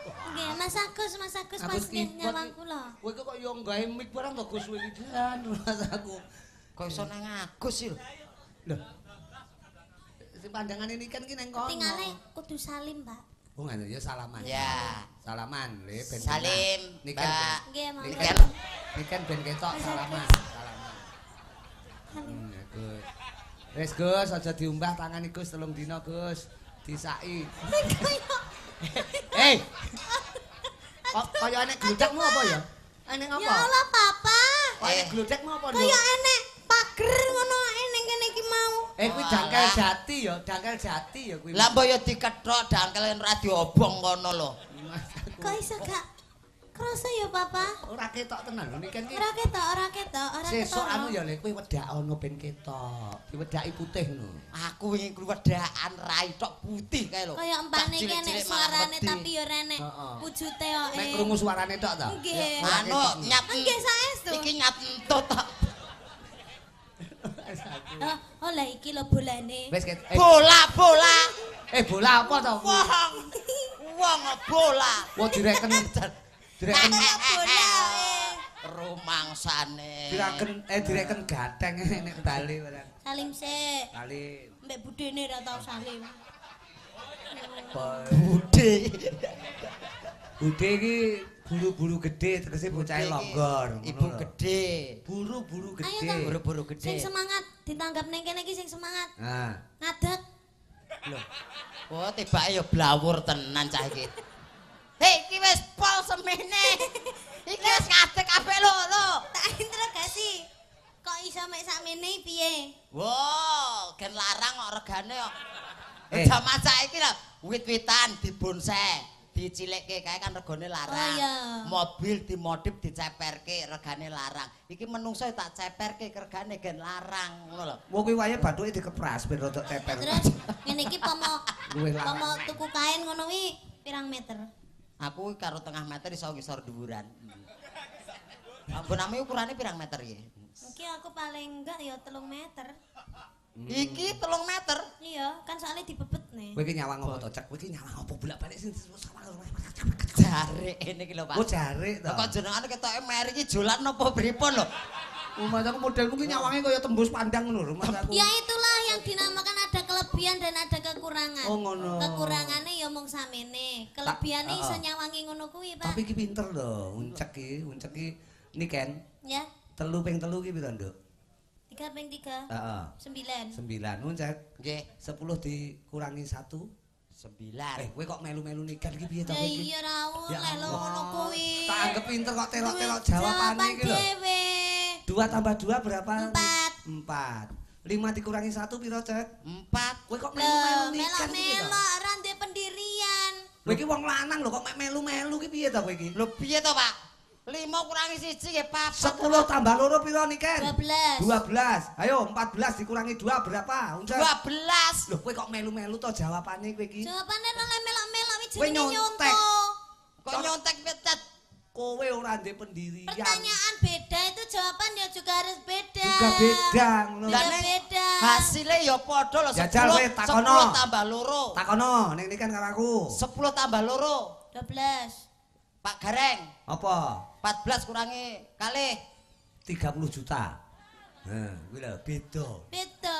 Nggih, Mas Agus pas Agus nggih kipot. nyawang kula. Kowe kok yo gawe mic barang to Gus Wilidan Mas aku. Kok iso nang Agus sih lho? Lho. Sing pandangane ini kan ki nang kono. Tingale kudu salim, Pak. Oh, ngono ya salaman. Ya. Salaman le ben. Salim, Niken. Mbak. Nggih, Mas. Niken. Niken ben ketok Mas salaman. Agus. Salaman. Salim. Gus. Wis Gus, aja diumbah tangane Gus 3 dina Gus. Disaki. Hei. Kok kaya enek gludakmu apa ya? Enek apa? Ya Allah, Papa. Kok enek gludakmu apa lho? Kaya enek pager ngono eneng kene iki mau. Kuwi dangkel jati ya, dangkel jati ya kuwi. Lah mbok ya dikethok dangkel ora diobong kono lho. Kok iso gak krasa ya, Papa? Ora ketok tenan lho niken ki. Ora ketok. Sesuk anu ya lek kowe wedak ana ben ketok. Diwedaki putih ngono. Aku wingi kluwedakan rai tok putih kae lho. Kaya empane Tak iki enek cilik-cilik malah suarane wedi. tapi ya ora enek Heeh. wujute kok. Nek krungu suarane tok ta? Nggih. Ora Anu ketok. nyat Nggih saestu. iki nyat entut tok. Oh, lah iki lho bolane. Wis ket. Bola. Bola apa to? Wong bola. Wah direken. Direken Bola. Rumangsane. direken gatheng nek bali barang. Salim sik. Kali Mbek budene ra tau salim. Budhe. Budhe iki buru-buru gede tegese bocah longgor. Ibu gede. Buru-buru Ayo gede. toh. Buru-buru Sing gede. semangat ditanggap ning kene iki sing semangat. Nah. Ngadeg. Lho. Oh, tibake ya blawur tenan cah iki. Hei, iki wis pol semene. Iki wis ngadeg kabeh lho. Tak interogasi. Kok iso mek sakmene piye? Wow, gen larang kok regane kok. Eh. Udah macak iki lho, wit-witan dibonsai. dicilikke kae kan regane larang. Oh iya. Mobil dimodif diceperke regane larang. Iki menungso tak ceperke regane gen larang ngono lho. Wong kuwi wae bathuke dikepras ben rodok ceper. Terus ngene iki Luwih larang. pomo tuku kain ngono kuwi pirang meter? Aku karo tengah meter iso ngisor dhuwuran. Ampun ame ukurane pirang meter iki? Iki aku paling enggak ya 3 meter. Iki 3 meter. Iya, kan soalnya dibebet nih. Kowe iki nyawang apa to, Cek? Kowe iki nyawang apa bolak-balik sing Jare ini iki lho, Pak. Oh, jare to. Kok jenengane ketoke meri iki jolan napa pripun lho? Rumah aku modelku ki nyawange kaya tembus pandang ngono rumah aku. Ya itulah yang dinamakan ada kelebihan dan ada kekurangan. Oh ngono. Kekurangannya ya mung samene. Kelebihannya iso nyawangi ngono kuwi, Pak. Tapi iki pinter lho, uncek ki niken. Ya, 3 ping 3 ki piro, Nduk? 3 ping 3. Heeh. 9. 9 uncek. Nggih, 10 dikurangi 1. 9. Kowe kok melu-melu niken iki piye to Ya kowe iki? iya ra Ya oleh lho ngono kuwi. Tak anggap pinter kok telok-telok jawabane iki lho. Dhewe. 2 tambah 2 berapa? 4. 4. 5 dikurangi 1 piro, Cek? 4. Kowe kok melu-melu Lah, niken iki lho. melok-melok ra ndek pendirian. Kowe iki wong lanang lho kok mek melu-melu ki piye to kowe iki? Lho piye to, Pak? 5 kurangi 1 nggih 4. 10 tambah 2 piro niken? 12. 12. Ayo 14 dikurangi 2 berapa? Uncek. 12. Loh kowe kok melu-melu to jawabane kowe iki? Jawabane ora melok-melok iki Kowe jenenge nyontek. nyonto. Kok nyontek petet? Kowe ora ndek pendirian. Pertanyaan beda itu jawaban ya juga harus beda. Juga beda ngono. Juga Lah, Nek, beda. Hasilnya ya padha lho. Jajal kowe, takono. 10 tambah loro. Takono ning niken karo aku. 10 tambah loro. 12. Pak Gareng. Apa? 14 kurangi kalih 30 juta. Nah, kuwi lho beda. Beda.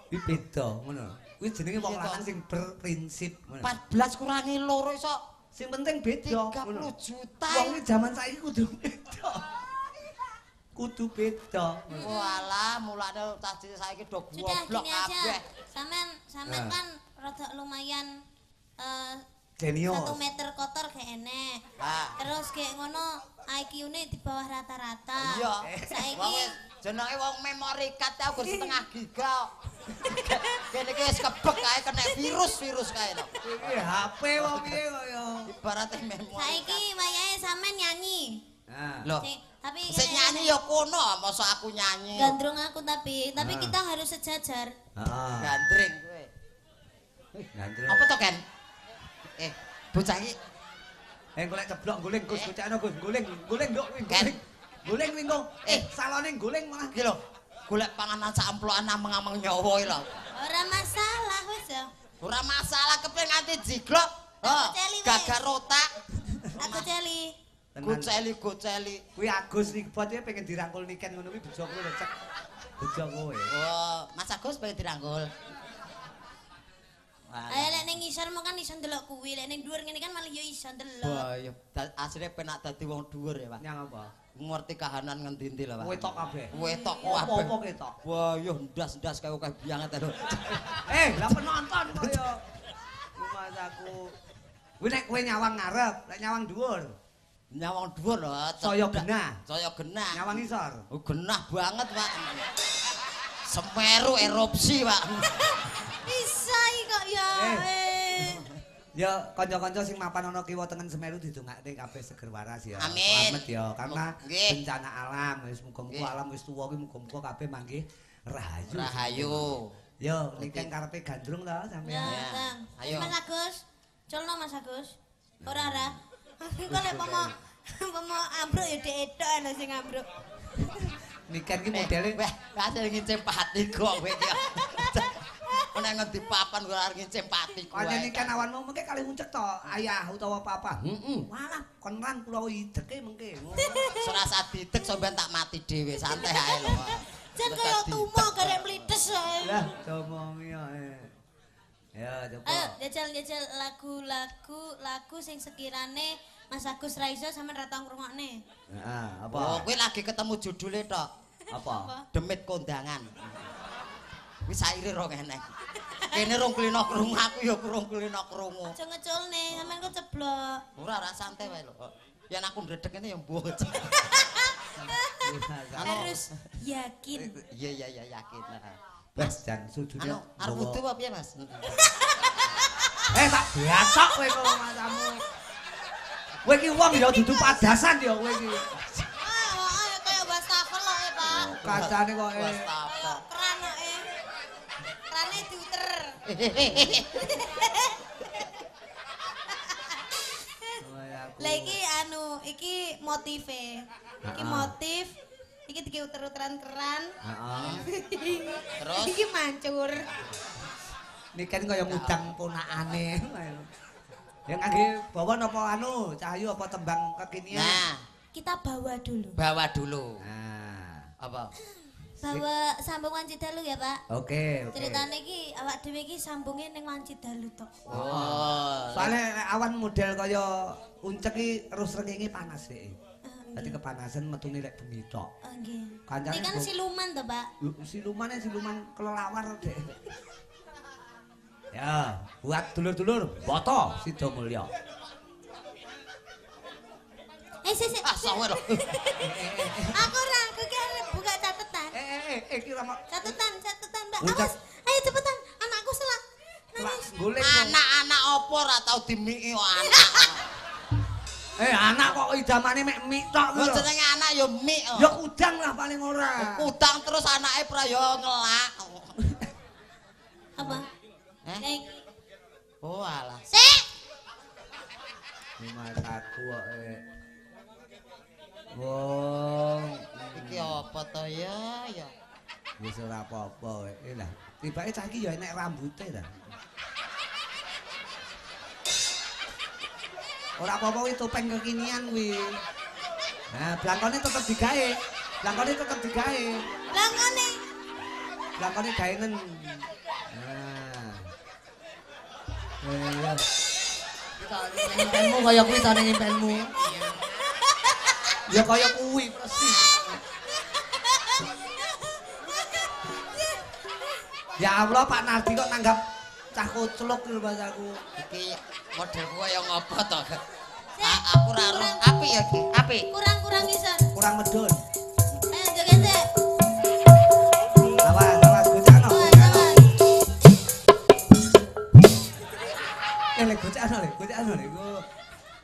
Kuwi beda ngono. Kuwi jenenge wong Beda. lanang sing berprinsip ngono. 14 kurangi loro iso Sing penting beda 30 juta. Wong iki jaman saiki kudu beda. Kudu beda. Walah, mulane caci saiki do Sudah goblok gini aja. kabeh. Sampean Nah. kan rada lumayan Genius. 1 meter kotor kayak enek. Ah. Terus kayak ngono IQ-ne di bawah rata-rata. Iya. Saiki Wong wis jenenge wong memory card aku setengah giga. Kene iki wis kebek kae kena virus kae lho. Iki HP wae piye kaya. Ibaratnya memory saiki wayahe sampean nyanyi. Nah. Loh, Tapi sing nyanyi ya kono, masa aku nyanyi. gandrung aku tapi Ah. kita harus sejajar. Heeh. Gandring kowe. Gandreng. Apa to, Ken? Bocah iki Golek ceblok guling Gus, bocahno Gus, guling nduk Ken. guling minggu. Salone guling malah. iki lho, golek panganan sak amplokan ameng-ameng nyawa iki lho. Ora masalah wis ya. Ora masalah kepen nganti jiglok. Aku celi wis. Gagar otak. Aku celi. Goceli. Kuwi Agus iki bote pengen dirangkul niken ngono kuwi bojo kowe lho, Cek. Bojo kowe. Oh, Mas Agus pengen dirangkul. Ayo lek ning ngisor mau kan iso ndelok kuwi, lek ning dhuwur ngene kan malah yo iso ndelok. Wah, ya asline penak dadi wong dhuwur ya, Pak. Nyang apa? Ngerti kahanan ngendi-endi lho, Pak. Wetok kabeh. Wetok Apa kabeh. ketok? Wah, yo ndas-ndas kaya akeh bianget lho. Lah penonton kok ya. Mas aku. Kuwi nek kowe nyawang ngarep, lek nyawang dhuwur. Nyawang dhuwur lho. Saya genah. Saya genah. Nyawang isor. Oh, genah banget, Pak. Semeru erupsi, Pak. Bisa iki kok ya. Ya kanca-kanca sing mapan ana kiwa tengen Semeru didongakne kabeh seger waras ya. Amin. Slamet ya karena Nggih. bencana alam wis muga-muga Nggih. alam wis tuwa kuwi muga-muga kabeh manggih rahayu. Rahayu. Yo niken karepe gandrung to sampean. Ya, Bang. Ayo. Mas Agus. Colno Mas Agus. Ora. Kok lek pomo ambruk ya dek-etok lho sing ambruk. Niken ki modele Wah, kasih ngincim pati kok kowe iki. Nek ngendi papan kok arep ngincim pati kowe. kaya niken awanmu mengke kalih uncek to ayah utawa apa-apa. Malah kon lan kula ideke mengke. Serasa didek sampean tak mati dhewe, santai ae lho. Jan kaya tumo garek mlites ae. Lah comongi ya. Ya coba. Ayo jajal lagu sing sekirane Mas Agus Raiso sampean ra tau ngrungokne. Heeh, Oh, apa? kowe lagi ketemu judule tok. Apa? Demit kondangan. Wis saire ro kene. Kene rong klino krungu, aku ya kurang klino krungu. Aja ngeculne, sampean kok ceblok. Ora santai wae lho. Yen aku ndredeg kene ya mbuh. Harus yakin. Iya yakin. Bas jan sujune. Anu, arep wudu apa piye, Mas? Tak biasok kowe kok matamu. Kowe iki wong ya dudu padasan ya kowe iki. Kayak wastafel kok ya, Pak. Kacane kok Wastafel. Keran kok kerane diuter. Lah iki motive. Iki motif. Iki diuter-uteran keran. Heeh. Terus Iki mancur. Niki kan kaya ngudang ponakane. Ya ngangge bawa napa cahayu apa tembang kekinian? nah, Kita bawa dulu. bawa dulu. Nah. Apa? Bawa sambung Wanci Dalu ya, Pak. Oke. Ceritane iki awak dhewe iki sambunge ning Wanci Dalu tok. Oh. Soale awan model kaya uncek iki terus rengenge panas dhek. Dadi kepanasan metune lek bengi tok. Oh nggih. Kancane Iki kan siluman to, Pak. Siluman kelelawar dhek. Ya, buat dulur-dulur, boto Sida Mulya. Sik. Sawer. Aku ki arep buka catetan. Iki ra Catetan, Mbak. Ucap. Awas. Ayo cepetan, anakku selak. Nangis. golek. Anak-anak opo ora tau dimiki kok anak. Anak kok idamane mek mik tok Lho lho. jenenge anak ya mik. Ya kudang lah paling ora. Kudang terus anake praya ngelak. Apa? Eh? Oh alah. Sik. Mataku kok wong Iki apa to ya? wis ora apa-apa lah. Tibake cah iki ya enek rambute ta. Ora apa-apa kuwi topeng kekinian kuwi. Nah, blangkone tetep digawe. Blangkone tetep digawe. Blangkone gaenen. Nah. Ya. Impenmu kaya kuwi ta ning impenmu. Ya kaya kuwi persis. Ya Allah Pak Nardi kok nanggap cah kucluk lho Mas aku. Iki modelku kaya ngopo to? Aku ora ero api ya iki, api. Kurang ngisor. Kurang medun. Ayo joget sik. Awas gocano. Awas. Lek gocano lek.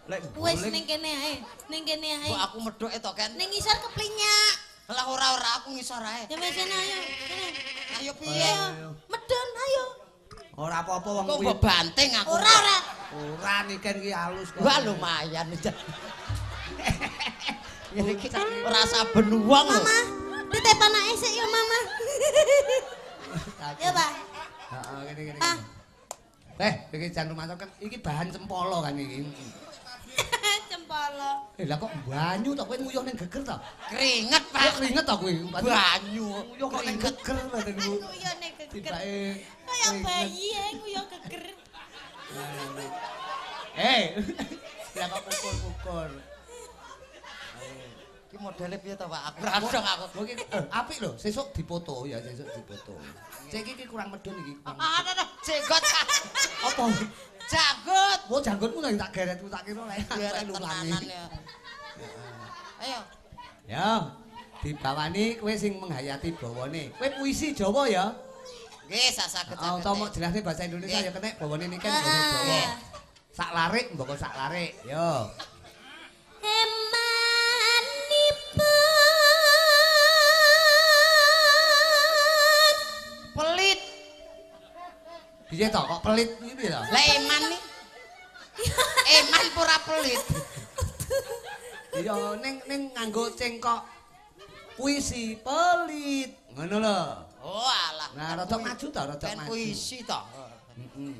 Lek Wis ning kene ae. Kok aku medhoke to, Ken? Ning ngisor keplinyak. Lah ora aku ngisor ae. Ya wis kene ayo. Kene. Ayo piye? Medun ayo. ora apa-apa wong Kok kuwi. mbok banting aku. Ora. Ora niken ki halus kok. Wah lumayan. Ini kita ora saben wong lho. Mama, ditepan anake sik ya Mama. Ya, Pak. Heeh, kene. Ah. Iki jan rumatok kan iki bahan cempala kan iki. Cempala. Lah kok banyu to kowe nguyuh ning geger to? Keringet, Kok Pak. keringet to kowe? Banyu. Nguyuh kok ning geger to niku. Nguyuh ning geger. Tibake Kayak bayi ae nguyuh geger. Lah kok pukul-pukul. Iki modele piye to, Pak? Aku ora dong aku. Oke, apik lho, sesuk dipoto ya, sesuk dipoto. Cek iki kurang medun iki. Ada jenggot. Apa? Janggut. Oh, janggutmu lho tak geretku tak kira lek Biar lungani. tenanan ya. Ayo. Ya, dibawani kowe sing menghayati bawane. Kowe puisi Jawa ya? Nggih, saged-saged. Oh, to mau jelasne bahasa Indonesia ya kenek bawane niki kan basa Jawa. Sak larik mboko sak larik. Yo. Pelit. Piye to kok pelit iki piye to? Lah eman nih. Eman pura pelit. Iya ning nganggo cengkok puisi pelit. Ngono lho. Oh alah. Nah, rada maju to, rada Kan maju. puisi to. Heeh.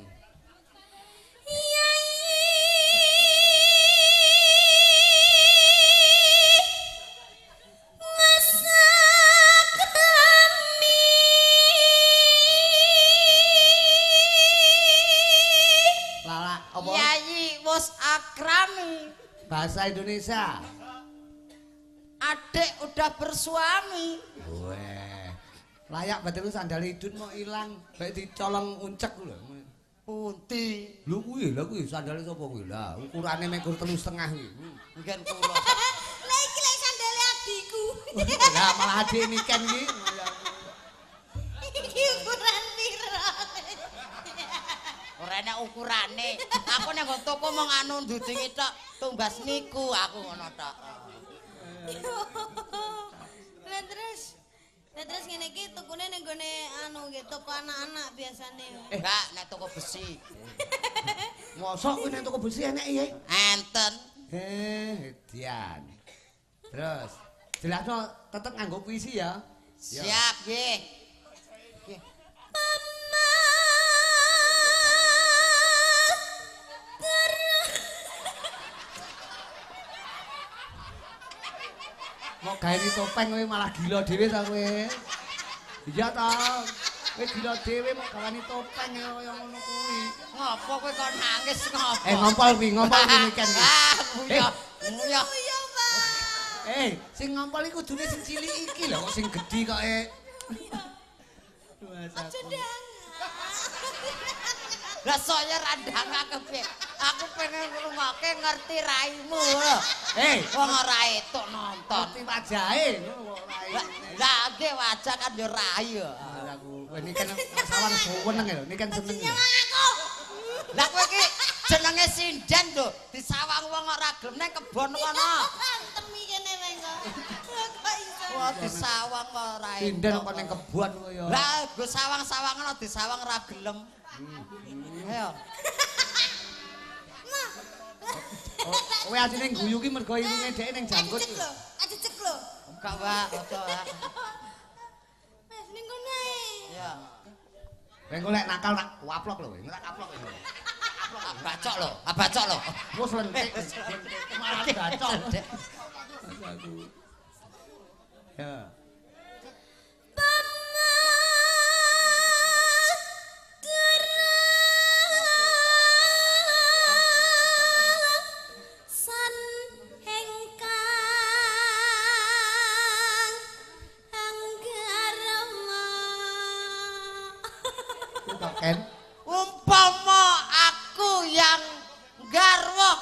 Lala apa? Yayi wis akrami. Bahasa Indonesia. Adik udah bersuami. Weh. Layak berarti lu sandal hidun mau ilang, baik dicolong uncek lho. Pundi. Lho kuwi, lha kuwi sandale sapa kuwi? Lah ukurane mekur 3,5 kuwi. Mungkin kula. Lah iki lek sandale adikku. Lah malah adik niken iki. Iki ukuran piro? Ora enak ukurane. Aku nek nggo toko mong anu ndudingi tok. tumbas niku aku ngono tok. Lah terus ngene iki tukune ning gone anu nggih toko anak-anak biasane. Enggak, nek toko besi. Mosok kuwi nek toko besi enek ya? Enten. Dian. Terus jelasno tetep nganggo puisi ya. Siap, nggih. Mau gawe topeng kowe malah gila dhewe ta kowe. Iya ta. Kowe gila dhewe mau gawe topeng kaya ngono kuwi. Ngopo kowe kok nangis ngopo? Ngompol kuwi niken. Nguyah. Nguyah. Sing ngompol iku kudune sing cilik iki lho kok sing gedhi kok Aja ndang. Lah saya randang kepiye? Aku pengen ngrungokke ngerti raimu lho. Wong ora etuk nonton. Ngerti wajahe ngono kok rai. Lah nggih wajah kan yo rai yo. Aku ini kan sawang seneng lho, ini kan seneng. Lah kowe iki jenenge sinden lho, disawang wong ora gelem ning kebon kono. Temi kene wae kok. Kok iso. Wah disawang ora etuk. Sinden kok ning kebon kaya. Lah go sawang-sawangan disawang ora gelem. Ayo. Kowe asline guyu ki mergo irunge dhek ning jangkut. Aja cek lho. Enggak, Pak, aja. Wes ning kono ae. Ya. Kowe engko lek nakal tak waplok lho, enggak kaplok iki. Bacok lho, bacok lho. Wes lentik. Malah bacok. Ya. Ken Umpama aku yang garwa.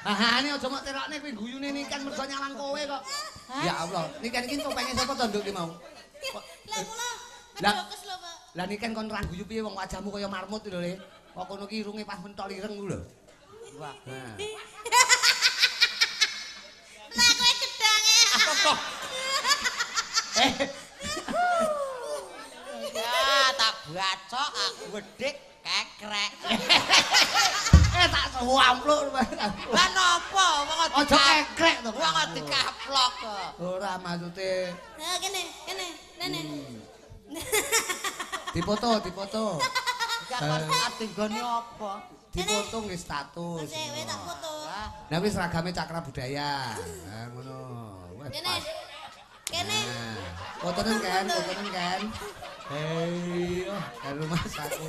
Ini aja mok terokne kuwi guyune nikan mergo nyalang kowe kok. Ya Allah, nikan iki topenge sapa to nduk ki mau? Lah kula Lah fokus lho, Pak. Lah nikan kon rang guyu piye wong wajahmu kaya marmut lho, Le. Kok kono ki irunge pas mentok ireng ku lho. Wah. Lah kowe gedange. Apa? Ya tak bacok aku wedik kekrek. Tak suampluk. Lah napa wong Aja kekrek to. Wong dikaplok kok. Ora maksude. Nah, kene. Dipoto. Gak kon atinggone apa? Dipoto nggih status. Wes tak foto. Lah wis seragame Cakra Budaya. Nah ngono. Wes Kene. pas. Kene. Fotonen kan. Hei, dari rumah saku.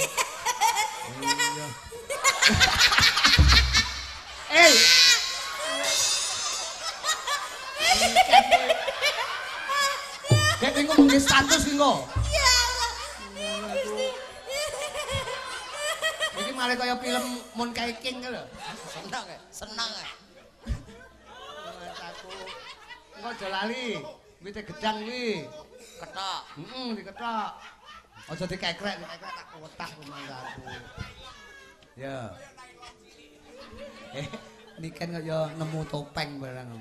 Kayak bingung ngomongin status ki kok. Ya Allah. Iki malah kaya film Moon King lho. Seneng. Saku. Engko aja lali. Wite gedang kuwi. Ketok. Diketok. Aja dikekrek tak wetak rumangsaku. Ya. Niken kaya nemu topeng barang.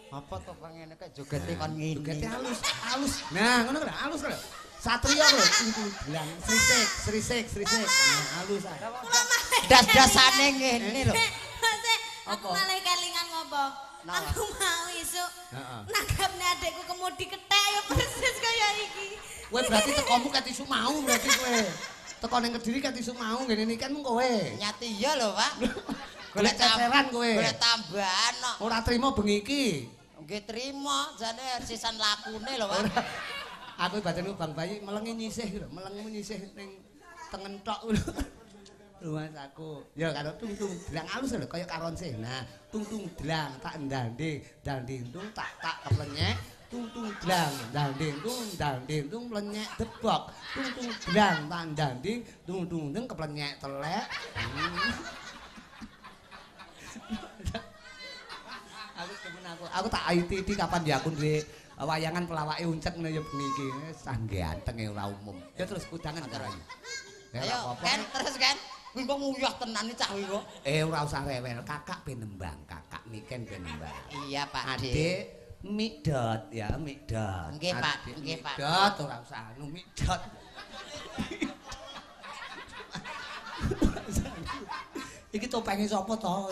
Apa to ngene kok jogete kon ngene. Jogete halus. Nah, ngono lho, halus lho. Satria lho, bilang srisik. Nah, halus ae. Das-dasane ngene lho. Aku malah kelingan ngopo. Aku mau isuk nanggapne adekku kemudi kethek ya persis kaya iki. Kowe berarti tekomu kat isu mau berarti kowe. Teko ning Kediri kat isu mau ngene iki kan mung kowe. Nyati iya lho, Pak. Golek ceceran kowe. Golek tambahan kok. Ora trimo bengi iki. Nggih trima, jane sisan lakune lho, Pak. Aku badanku Bang Bayi melengi nyisih lho, melengmu nyisih ning tengen tok lho. Luas aku. Ya karo tung dlang alus lho kaya karon sih. Nah, tung dlang tak ndanding, danding tung tak keplenyek, tung dang danding tung melenyek debok tung dang danding tung keplenyek telek. Aku tak IT kapan ya aku duwe wayangan pelawake uncek ngene ya bengi iki. Sanggantenge ora umum. Ya terus kudangan karo ayu. Ayo, Ken, terus Ken. Kuwi kok nguyah tenan iki cah kuwi kok. Ora usah rewel, kakak ben nembang, kakak Miken ben nembang. Iya, Pak Dik. Adik Mikdot ya, Mikdot. Nggih, Pak, nggih, Pak. Mikdot ora usah anu Mikdot. Iki topenge sapa to?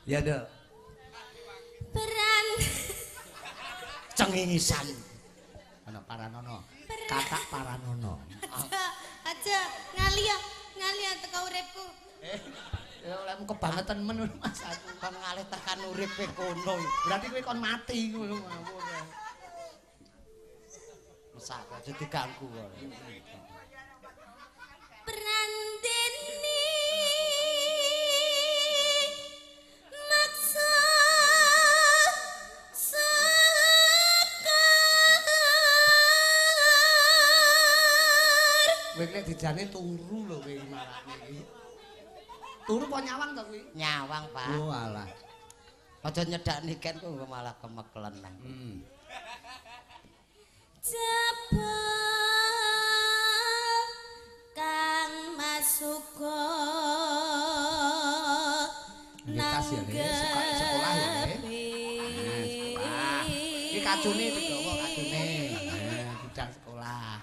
Ya, Dok. Peran Cengingisan. Ana Paranono. Kakak Paranono. aja ngalia teko uripku. Ya olehmu kebangetan men Mas aku. Kon ngalih tekan uripe kono. Berarti kowe kon mati ngono ngawur. Mesak aja diganggu kok. Prandeni maksa Kowe nek dijane turu lho kowe marane iki. Turu apa nyawang to kuwi? Nyawang, Pak. Oh alah. Aja nyedak niken kok malah kemeklen. Jaba kang masuka Tas ya, Le. Sekolah ya, Le. Sekolah. Iki kacune digawa kacune. Bidang sekolah.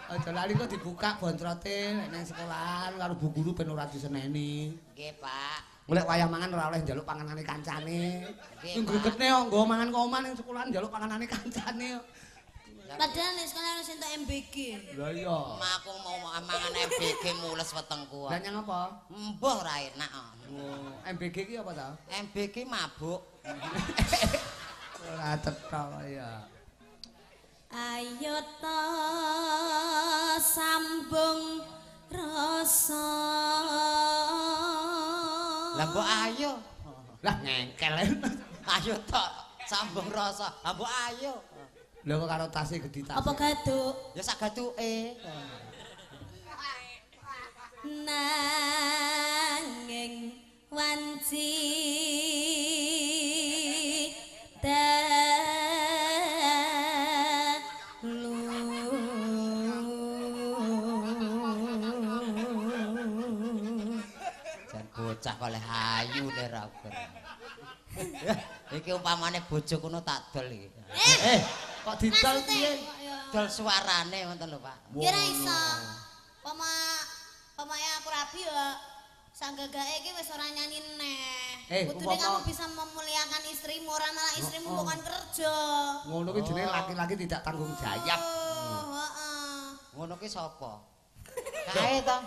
Aja lali kok dibuka bontrote nek nang sekolahan karo bu guru ben ora diseneni. Nggih, Pak. Golek wayah mangan ora oleh njaluk panganane kancane. Nggih, Sing gregetne kok nggo mangan kok omah ning sekolahan njaluk panganane kancane. padahal nek sekolah harus entuk MBG. Lah iya. Aku mau mangan MBG mules wetengku. Lah nyang apa? Mbah ora enak. Oh, MBG ki apa ta? MBG mabuk. Ora cetha ya. Ayo to sambung rasa. Lah mbok ayo. Lah ngengkel. Ayo tok sambung rasa. Lah mbok ayo. Lha kok karo tase gedhi tas. Apa gaduk? Ya sak gatuke. Nanging wanci Bocah kok oleh ayune ra ber. Iki umpamane bojo kono tak dol iki. Kok didol piye? Dol suarane ngoten lho, Pak. Kira iso. Pamaya aku rapi ya. Sanggagake iki wis ora nyanyi neh. Kudune kamu bisa memuliakan istrimu, ora malah istrimu bukan kerja. Ngono kuwi jenenge laki-laki tidak tanggung jawab. Heeh. Ngono ki sapa? Kae to.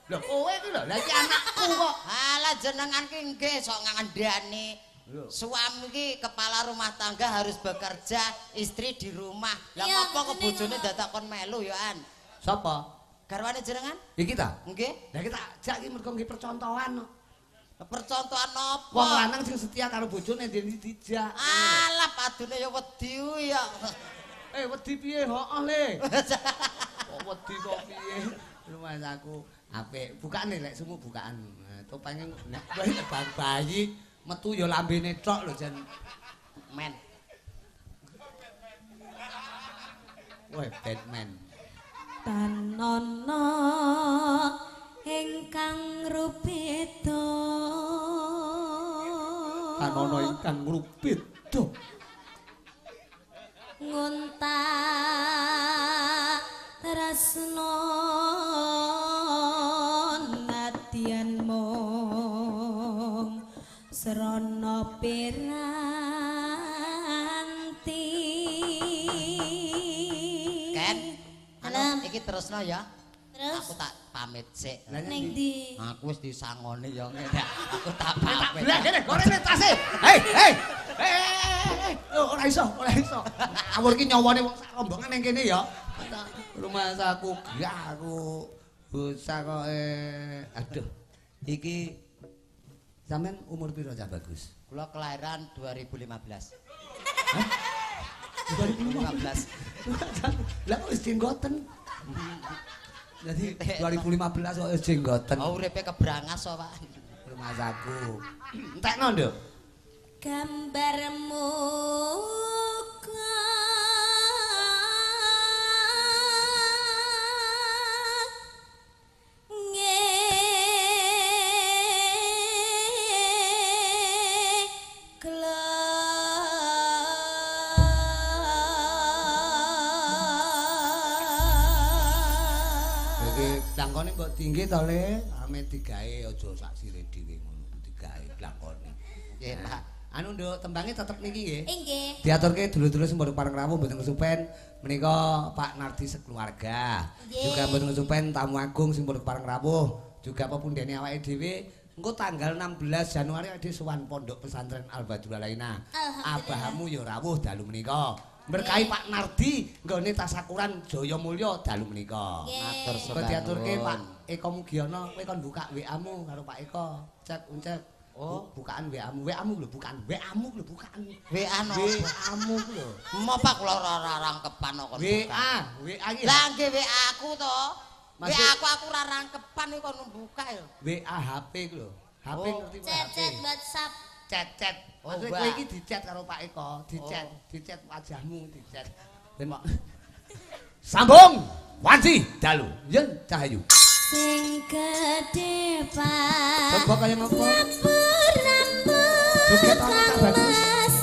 Lho kowe iki lho, lah iki anakku kok. Alah jenengan ki nggih sok ngandani. Suami ki kepala rumah tangga harus bekerja, istri di rumah. Lah ngopo kok bojone dadak kon melu ya an? Sapa? Garwane jenengan? Iki ta? Nggih. Lah kita ajak iki mergo nggih percontohan. Percontohan apa? Wong lanang sing setia karo bojone dene dijak. Alah padune ya wedi ya. Wedi piye? Hooh le. Kok wedi kok piye? Rumah aku apik. Bukane lek sumu bukaan. Topenge nek bang bayi metu ya lambene tok lho jan. Men. Woi, Batman. Tanana ingkang rupeda. Tanana ingkang rupeda. Nguntak tresna nadyan mung srana piranti. Ken, anu iki terusno ya. Terus Aku tak pamit sik. ning ndi? Aku wis disangoni ya ngene. Aku tak pamit. Lah kene gorene tase. Hei, hei. Ora iso. Awur iki nyawane wong sak rombongan ning kene ya. Rumah saku gak aku. Bocah kok aduh. Iki Sampeyan umur piro Cah Bagus? Kula kelahiran 2015. 2015. Lah kok wis jenggoten. Jadi 2015 kok wis jenggoten. Oh uripe kebrangas kok, Pak. Mas aku. Entekno, Nduk. Gambarmu Blangkone kok tinggi to, Le? Ame digawe aja sak sire dhewe ngono. Digawe blangkone. Nggih, Pak. Anu Nduk, tembange tetep niki nggih. Nggih. Diaturke dulur-dulur sing mbok pareng rawuh mboten kesupen menika Pak Nardi sekeluarga. Juga mboten kesupen tamu agung sing mbok pareng rawuh, juga pepundhene awake dhewe. Engko tanggal 16 Januari ade sowan Pondok Pesantren Al-Badrul Alaina. Abahamu ya rawuh dalu menika. Berkahi Pak Nardi nggone tasakuran Jaya Mulya dalu menika. Matur Kok suwun. diaturke Pak Eko Mugiono, kowe kon buka WA-mu karo Pak Eko. Cek uncek. Oh, bukaan WA-mu. WA-mu lho bukan. WA-mu lho bukan. WA no. WA-mu lho. Mo Pak kula ora rangkepan kok kon buka. WA iki. Lah nggih WA aku to. Maksud- WA aku ora rangkepan iki kon buka ya. WA HP ku lho. HP Oh. ngerti Pak? Chat WhatsApp. Chat. Oh, Maksud Mbak. kowe iki dicet karo Pak Eko, dicet wajahmu dicet. Ben sambung. Wanci dalu. Yen Cahayu. Sing gedhe Coba kaya ngopo? Joget ana tak bagus.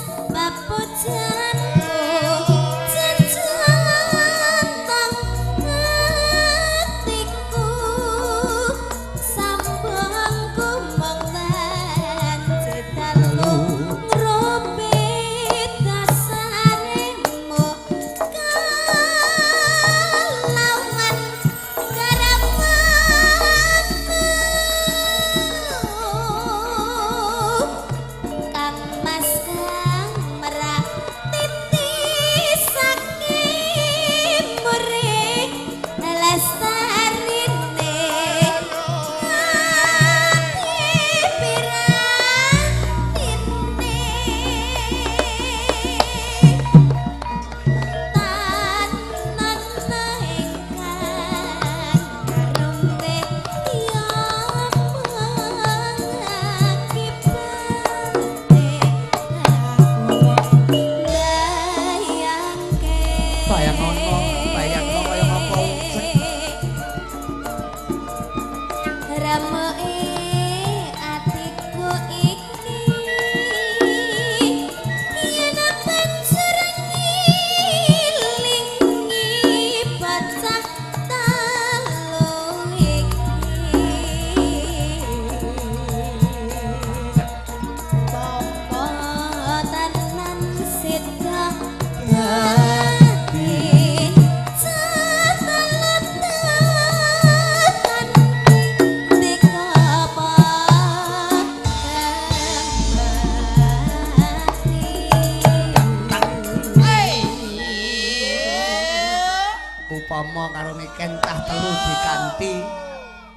Upama karo Niken cah telu dikanthi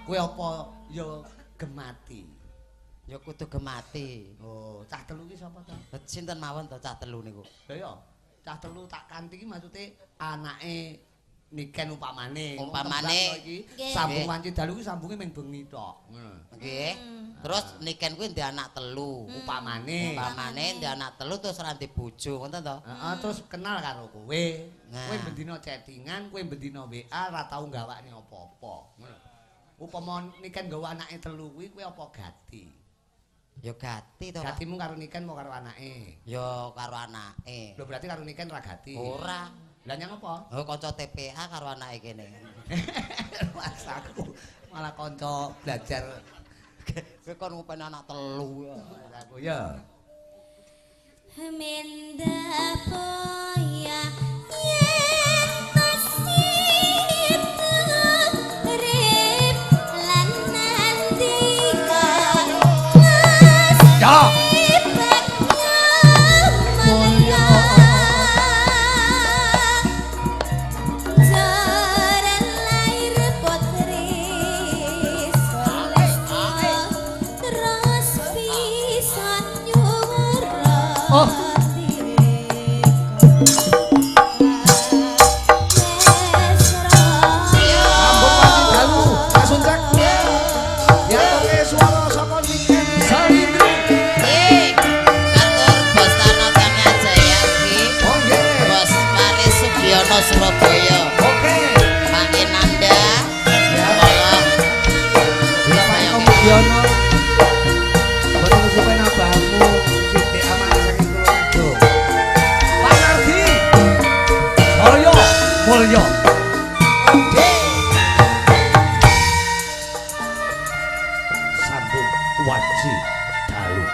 kowe apa ya gemati. Ya kudu gemati. Oh, cah telu ki sapa ta? Sinten mawon to cah telu niku? Lah ya, cah telu tak kanthi ki maksude anake Niken upamane. Umpamane iki Nggih. sambung wanci dalu ki sambunge mung bengi tok. Nggih. Terus Niken kuwi ndek anak telu. Upamane. Umpamane ndek anak telu terus ora ndek bojo, ngoten to? Heeh, terus kenal karo kowe. Nah. Kowe bendina chattingan, kowe bendina WA ora tau gawakne apa-apa. Ngono. Upama Niken gawa anake telu kuwi kowe apa gati? Ya gati to, Pak. Gatimu karo Niken mau karo anake. Ya karo anake. Lho berarti karo Niken ra gati. Ora. Lah nyang apa? Oh kanca TPA karo anake kene. Mas aku malah kanca belajar Kowe kon ngupen anak telu ya. aku ya. Minda poya yen tasih rip lan nandika Ya. Terus Oh. Surabaya. Oke. Pak Inanda. Ya. Tolong. Bisa Pak Mudiono. Boten supen abahmu sithik amane saking Purworejo. Pak Nardi. Mulya, mulya. Oke. Sambung waji dalu.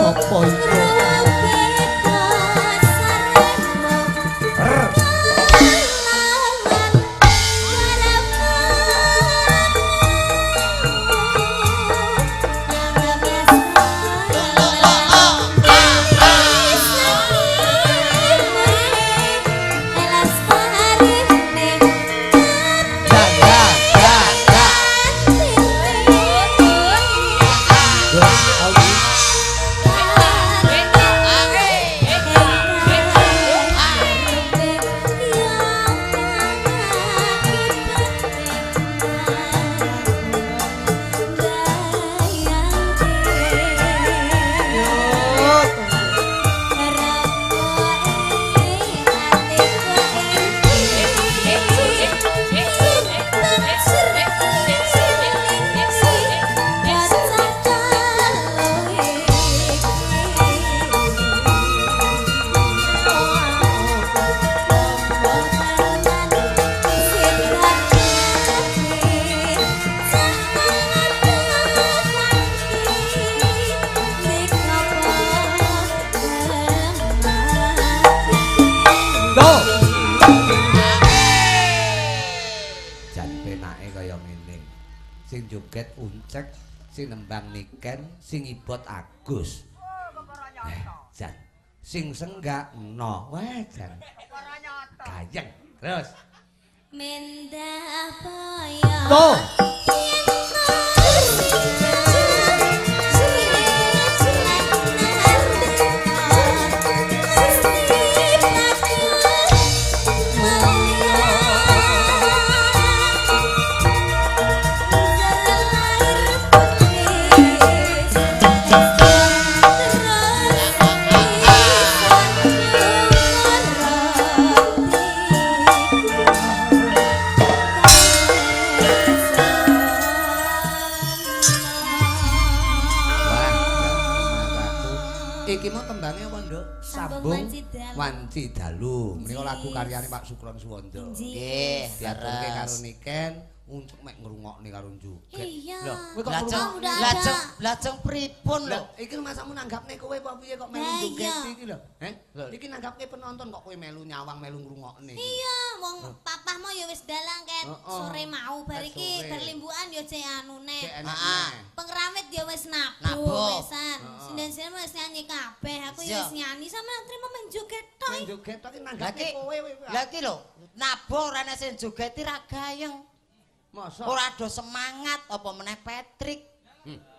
Apa iku? Sing joget Uncek, sing nembang Niken, sing ibot Agus. Jan. Sing senggak no. Wah, jan. Gayeng. Terus. Mendah boyo. Tuh. Iki mau tembangnya apa, Nduk? Sambung Wanci Dalu. Menika lagu karyane Pak Sukron Suwondo. Nggih, diaturke karo Niken, Uncuk mek ngrungokne karo joget. Iya. Lho, kowe kok lajeng pripun lho? Iki masakmu nanggapne kowe apa piye kok melu joget iki lho? Heh? Iki nanggapke penonton kok kowe melu nyawang melu ngrungokne. Iya, wong papahmu ya wis dalang ket sore mau bar iki berlimbukan ya jek anune. Heeh. Pengrawit ya wis nabuh wisan. Sinden-sinden wis nyanyi kabeh. Aku ya wis nyanyi sama trimo men joget tok. Men joget tok iki nanggapne kowe. Lah iki lho, nabuh ora nek sing jogeti ra gayeng. Masa? Ora do semangat apa meneh Patrick.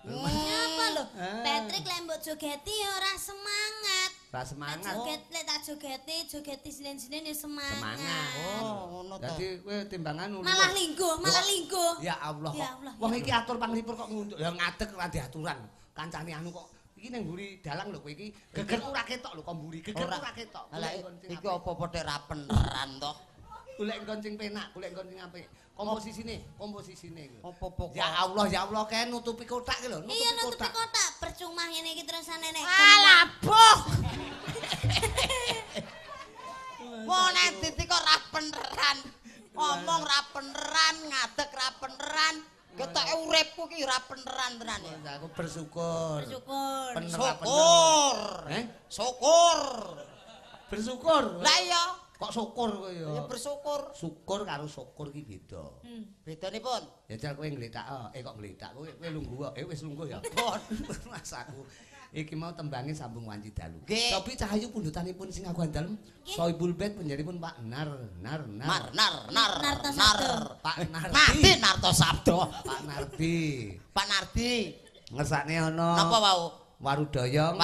Apa lho? Patrick lek mbok jogeti ya ora semangat. Ora semangat. Lek tak jogeti sinden-sinden ya semangat. Oh, ngono to. Dadi kowe timbangan Malah lingguh. Ya Allah. Ya Allah. Wong iki atur panglipur kok nguntuk. Ya ngadeg ora diaturan. Kancane anu kok iki ning mburi dalang lho kowe iki. Gegerku ora ketok lho kok mburi. Gegerku ora ketok. Lah iki apa pothok ra peneran to? Golek engkon sing penak, golek engkon sing apik. Komposisine iki. Apa-apa Ya Allah kae nutupi kotak iki lho, Iya nutupi kotak. Percuma ngene iki terusane nek. Alah, boh. Wong nek diti kok ra peneran. Ngomong ra peneran, ngadeg ra peneran. Ketoke uripku ki ra peneran tenan ya. Aku bersyukur. Syukur. Syukur. Bersyukur. Lah iya. Kok syukur kowe ya? Ya bersyukur. Syukur karo syukur ki beda. Bedanipun? Ya jal kowe ngletak kok ngletak kowe lungguh wis lungguh ya. Pun. Mas aku iki mau tembange sambung wanci dalu. Nggih. Tapi cahayu pundutanipun sing aku andalem Soibul Bait penjaripun Pak Nar. Pak Nardi. Narto Sabdo. Pak Nardi. Pak Nardi. Ngersakne ana Napa wau? Warudoyong.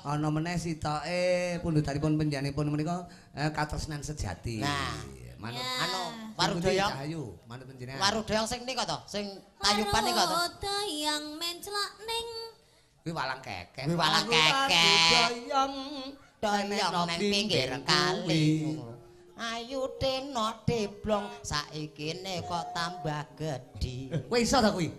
Ana meneh sitoke pundutanipun penjanipun menika katresnan sejati. Nah, manut anu Warudoyong. Cahayu, manut panjenengan. Warudoyong sing nika to, sing tayupan nika to. Warudoyong menclok ning Kuwi walang kekek. Kuwi walang kekek. Doyong nang pinggir kali. Ayu teno deblong saiki kok tambah gedhi. Kowe iso ta kuwi?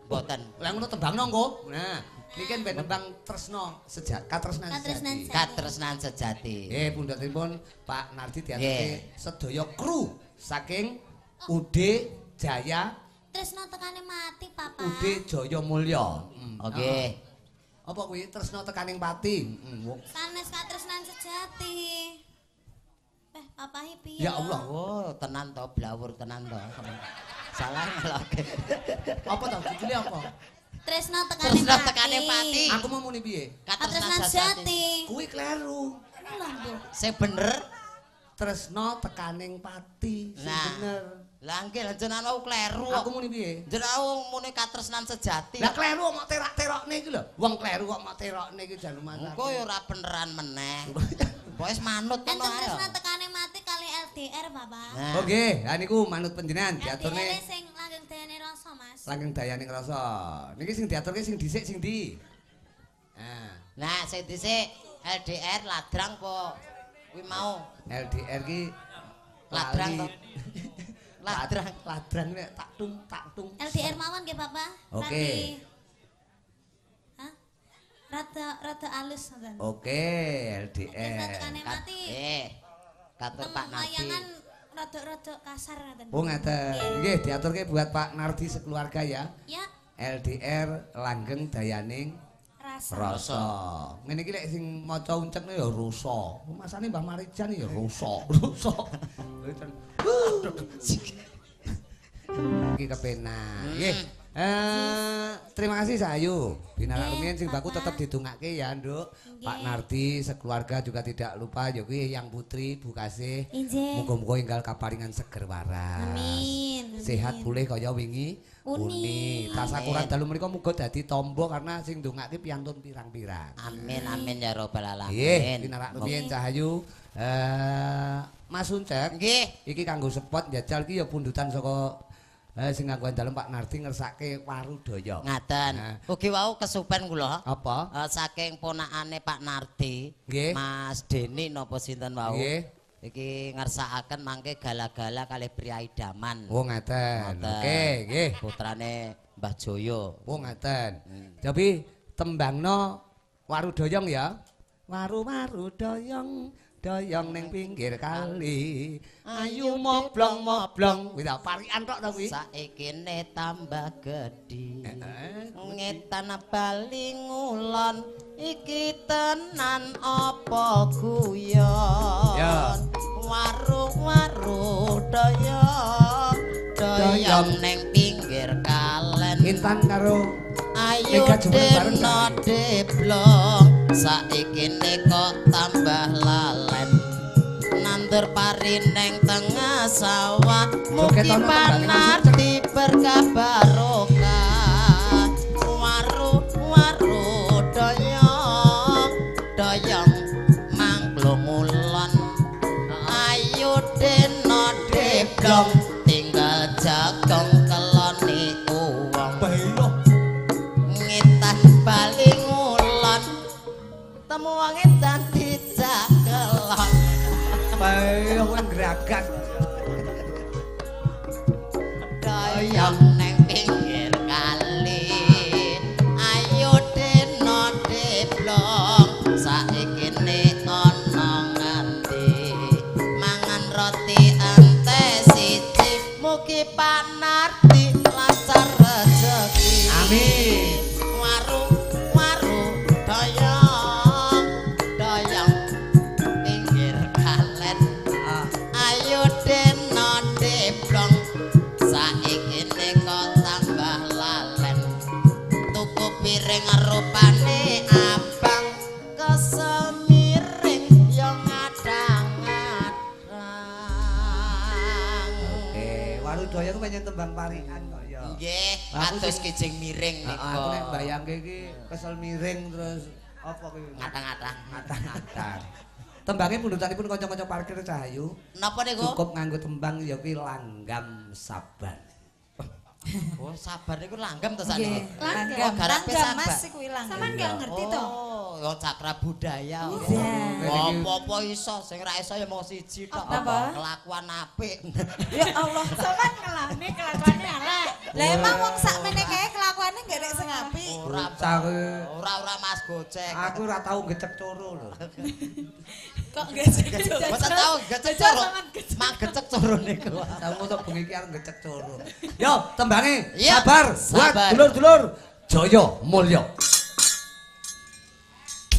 Mboten. Lah ngono tembangno engko. Nah, iki ben tembang tresno sejati, katresnan sejati. Pundhutipun Pak Nardi diaturke sedaya kru saking UD Jaya tresno tekane mati, Papa. UD Jaya Mulya. Oke. Apa kuwi tresno tekaning pati? Sanes katresnan sejati. Papa piye? Ya Allah. Oh, tenan to blawur tenan to. Salah ngeloke. Apa to judule apa? Tresno tekane pati. Aku mau muni piye? Katresnan sejati. Kuwi kleru. Lah, Bu. Sing bener Tresno tekaning pati, sing bener. Lah nggih jenengan wau kleru. Aku muni piye? Jenengan muni katresnan sejati. Lah kleru kok terak-terokne iki lho. Wong kleru kok mok terokne iki jan lumayan. Engko ya ora beneran meneh. Wis manut ngono ae. Tresno tekane mati kali LDR, Bapak. Oh nggih, ha niku manut panjenengan diaturne LDR sing langgeng dayane rasa, Mas. langgeng dayaning rasa. Niki sing diaturke sing dhisik sing ndi? Nah, sing dhisik LDR ladrang po kuwi mau. LDR ki Ladrang to. Ladrang nek tak tung. LDR mawon nggih, Bapak. Oke. Hah? Rada alus ngoten. Oke, LDR. Tekane mati. Katur Pak Nardi. Layangan rada kasar ngoten. Oh ngaten. Nggih diaturke buat Pak Nardi sekeluarga ya. Ya, LDR langgeng dayaning rasa. Ngene iki lek sing maca uncekne ya rusa. Masane Mbah Marijan ya rusa. Iki kepenak. Nggih. Terima kasih Sayu. Binarak rumiyin sing baku tetep didongake ya, Nduk. Pak Nardi sekeluarga juga tidak lupa ya kuwi Yang Putri Bu Kasih. Muga-muga enggal kaparingan seger waras. Amin. Sehat pulih kaya wingi uni. Tasakuran dalu mriku muga dadi tombo karena sing ndongake piantun pirang-pirang. Amin ya robbal alamin. Nggih, binarak rumiyin Cahayu. Mas Uncek. Nggih. Iki kanggo spot njajal ki ya pundutan saka sing nganggo dalem Pak Nardi ngersake Warudoyo. Ngaten. Ugi wau kesupen kula. Apa? Saking ponakane Pak Nardi, Nggih. Mas Deni napa sinten wau. Nggih. Iki ngersakaken mangke gala-gala kalih priya idaman. Oh ngaten. Oke, nggih. Putrane Mbah Joyo. Oh ngaten. Tapi tembangno Warudoyong ya. Waru doyong doyong ning pinggir kali. Ayu moblong. Kuwi ta parikan tok ta kuwi. Saikine tambah gedhi. Ngetan bali ngulon iki tenan apa guyon. Ya. Waru doyong ning pinggir kalen. Intan karo Ayo Mega Jember bareng deno ta? deblong saikine kok tambah lalen. Nandur pari neng tengah sawah mugi Joget ana tembangé panarti berkah barokah. Waru doyong mangklung ulon. Ayo deno deblong tinggal jagong keloni uwong. Ngitan bali ngulon temu wong edan dijakelon. bae wong gerakan. Doyong neng pinggir kali. Ayo deno deblong saikine ana nganti. Mangan roti ente siji mugi Pak Nardi lancar rezeki. Amin. Waru doyong pinggir kalen. Daya ku pengen tembang parikan kok ya. Nggih, Aku kados sing- kijing miring niku. Aku nek bayangke iki kesel miring terus apa kuwi? Ngatang-ngatang. Ngatang-ngatang. Tembange pundutanipun kanca-kanca parkir Cahayu. Napa niku? Cukup nganggo tembang ya kuwi langgam sabar. Oh, sabar niku langgam to Nggih, sakniki. langgam. Oh, garape Langgam sabar. Mas kuwi langgam. Sampeyan gak ngerti to? Oh, ya cakra budaya. Iya. Apa-apa iso, sing ra iso ya mung siji tok. Apa? Kelakuan apik. Ya Allah. Sampeyan ngelane kelakuane elek. Lah emang wong sakmene kae kelakuane gak nek sing apik. Ora Bocah kuwi. ora Mas Gocek. Aku ora tau gecek coro lho. Kok gecek. Masa tau gecek coro. Mang gecek coro niku. Tahu untuk bengi iki arep gecek coro. Yo, tembange Iya, sabar buat sabar. dulur-dulur Jaya Mulya.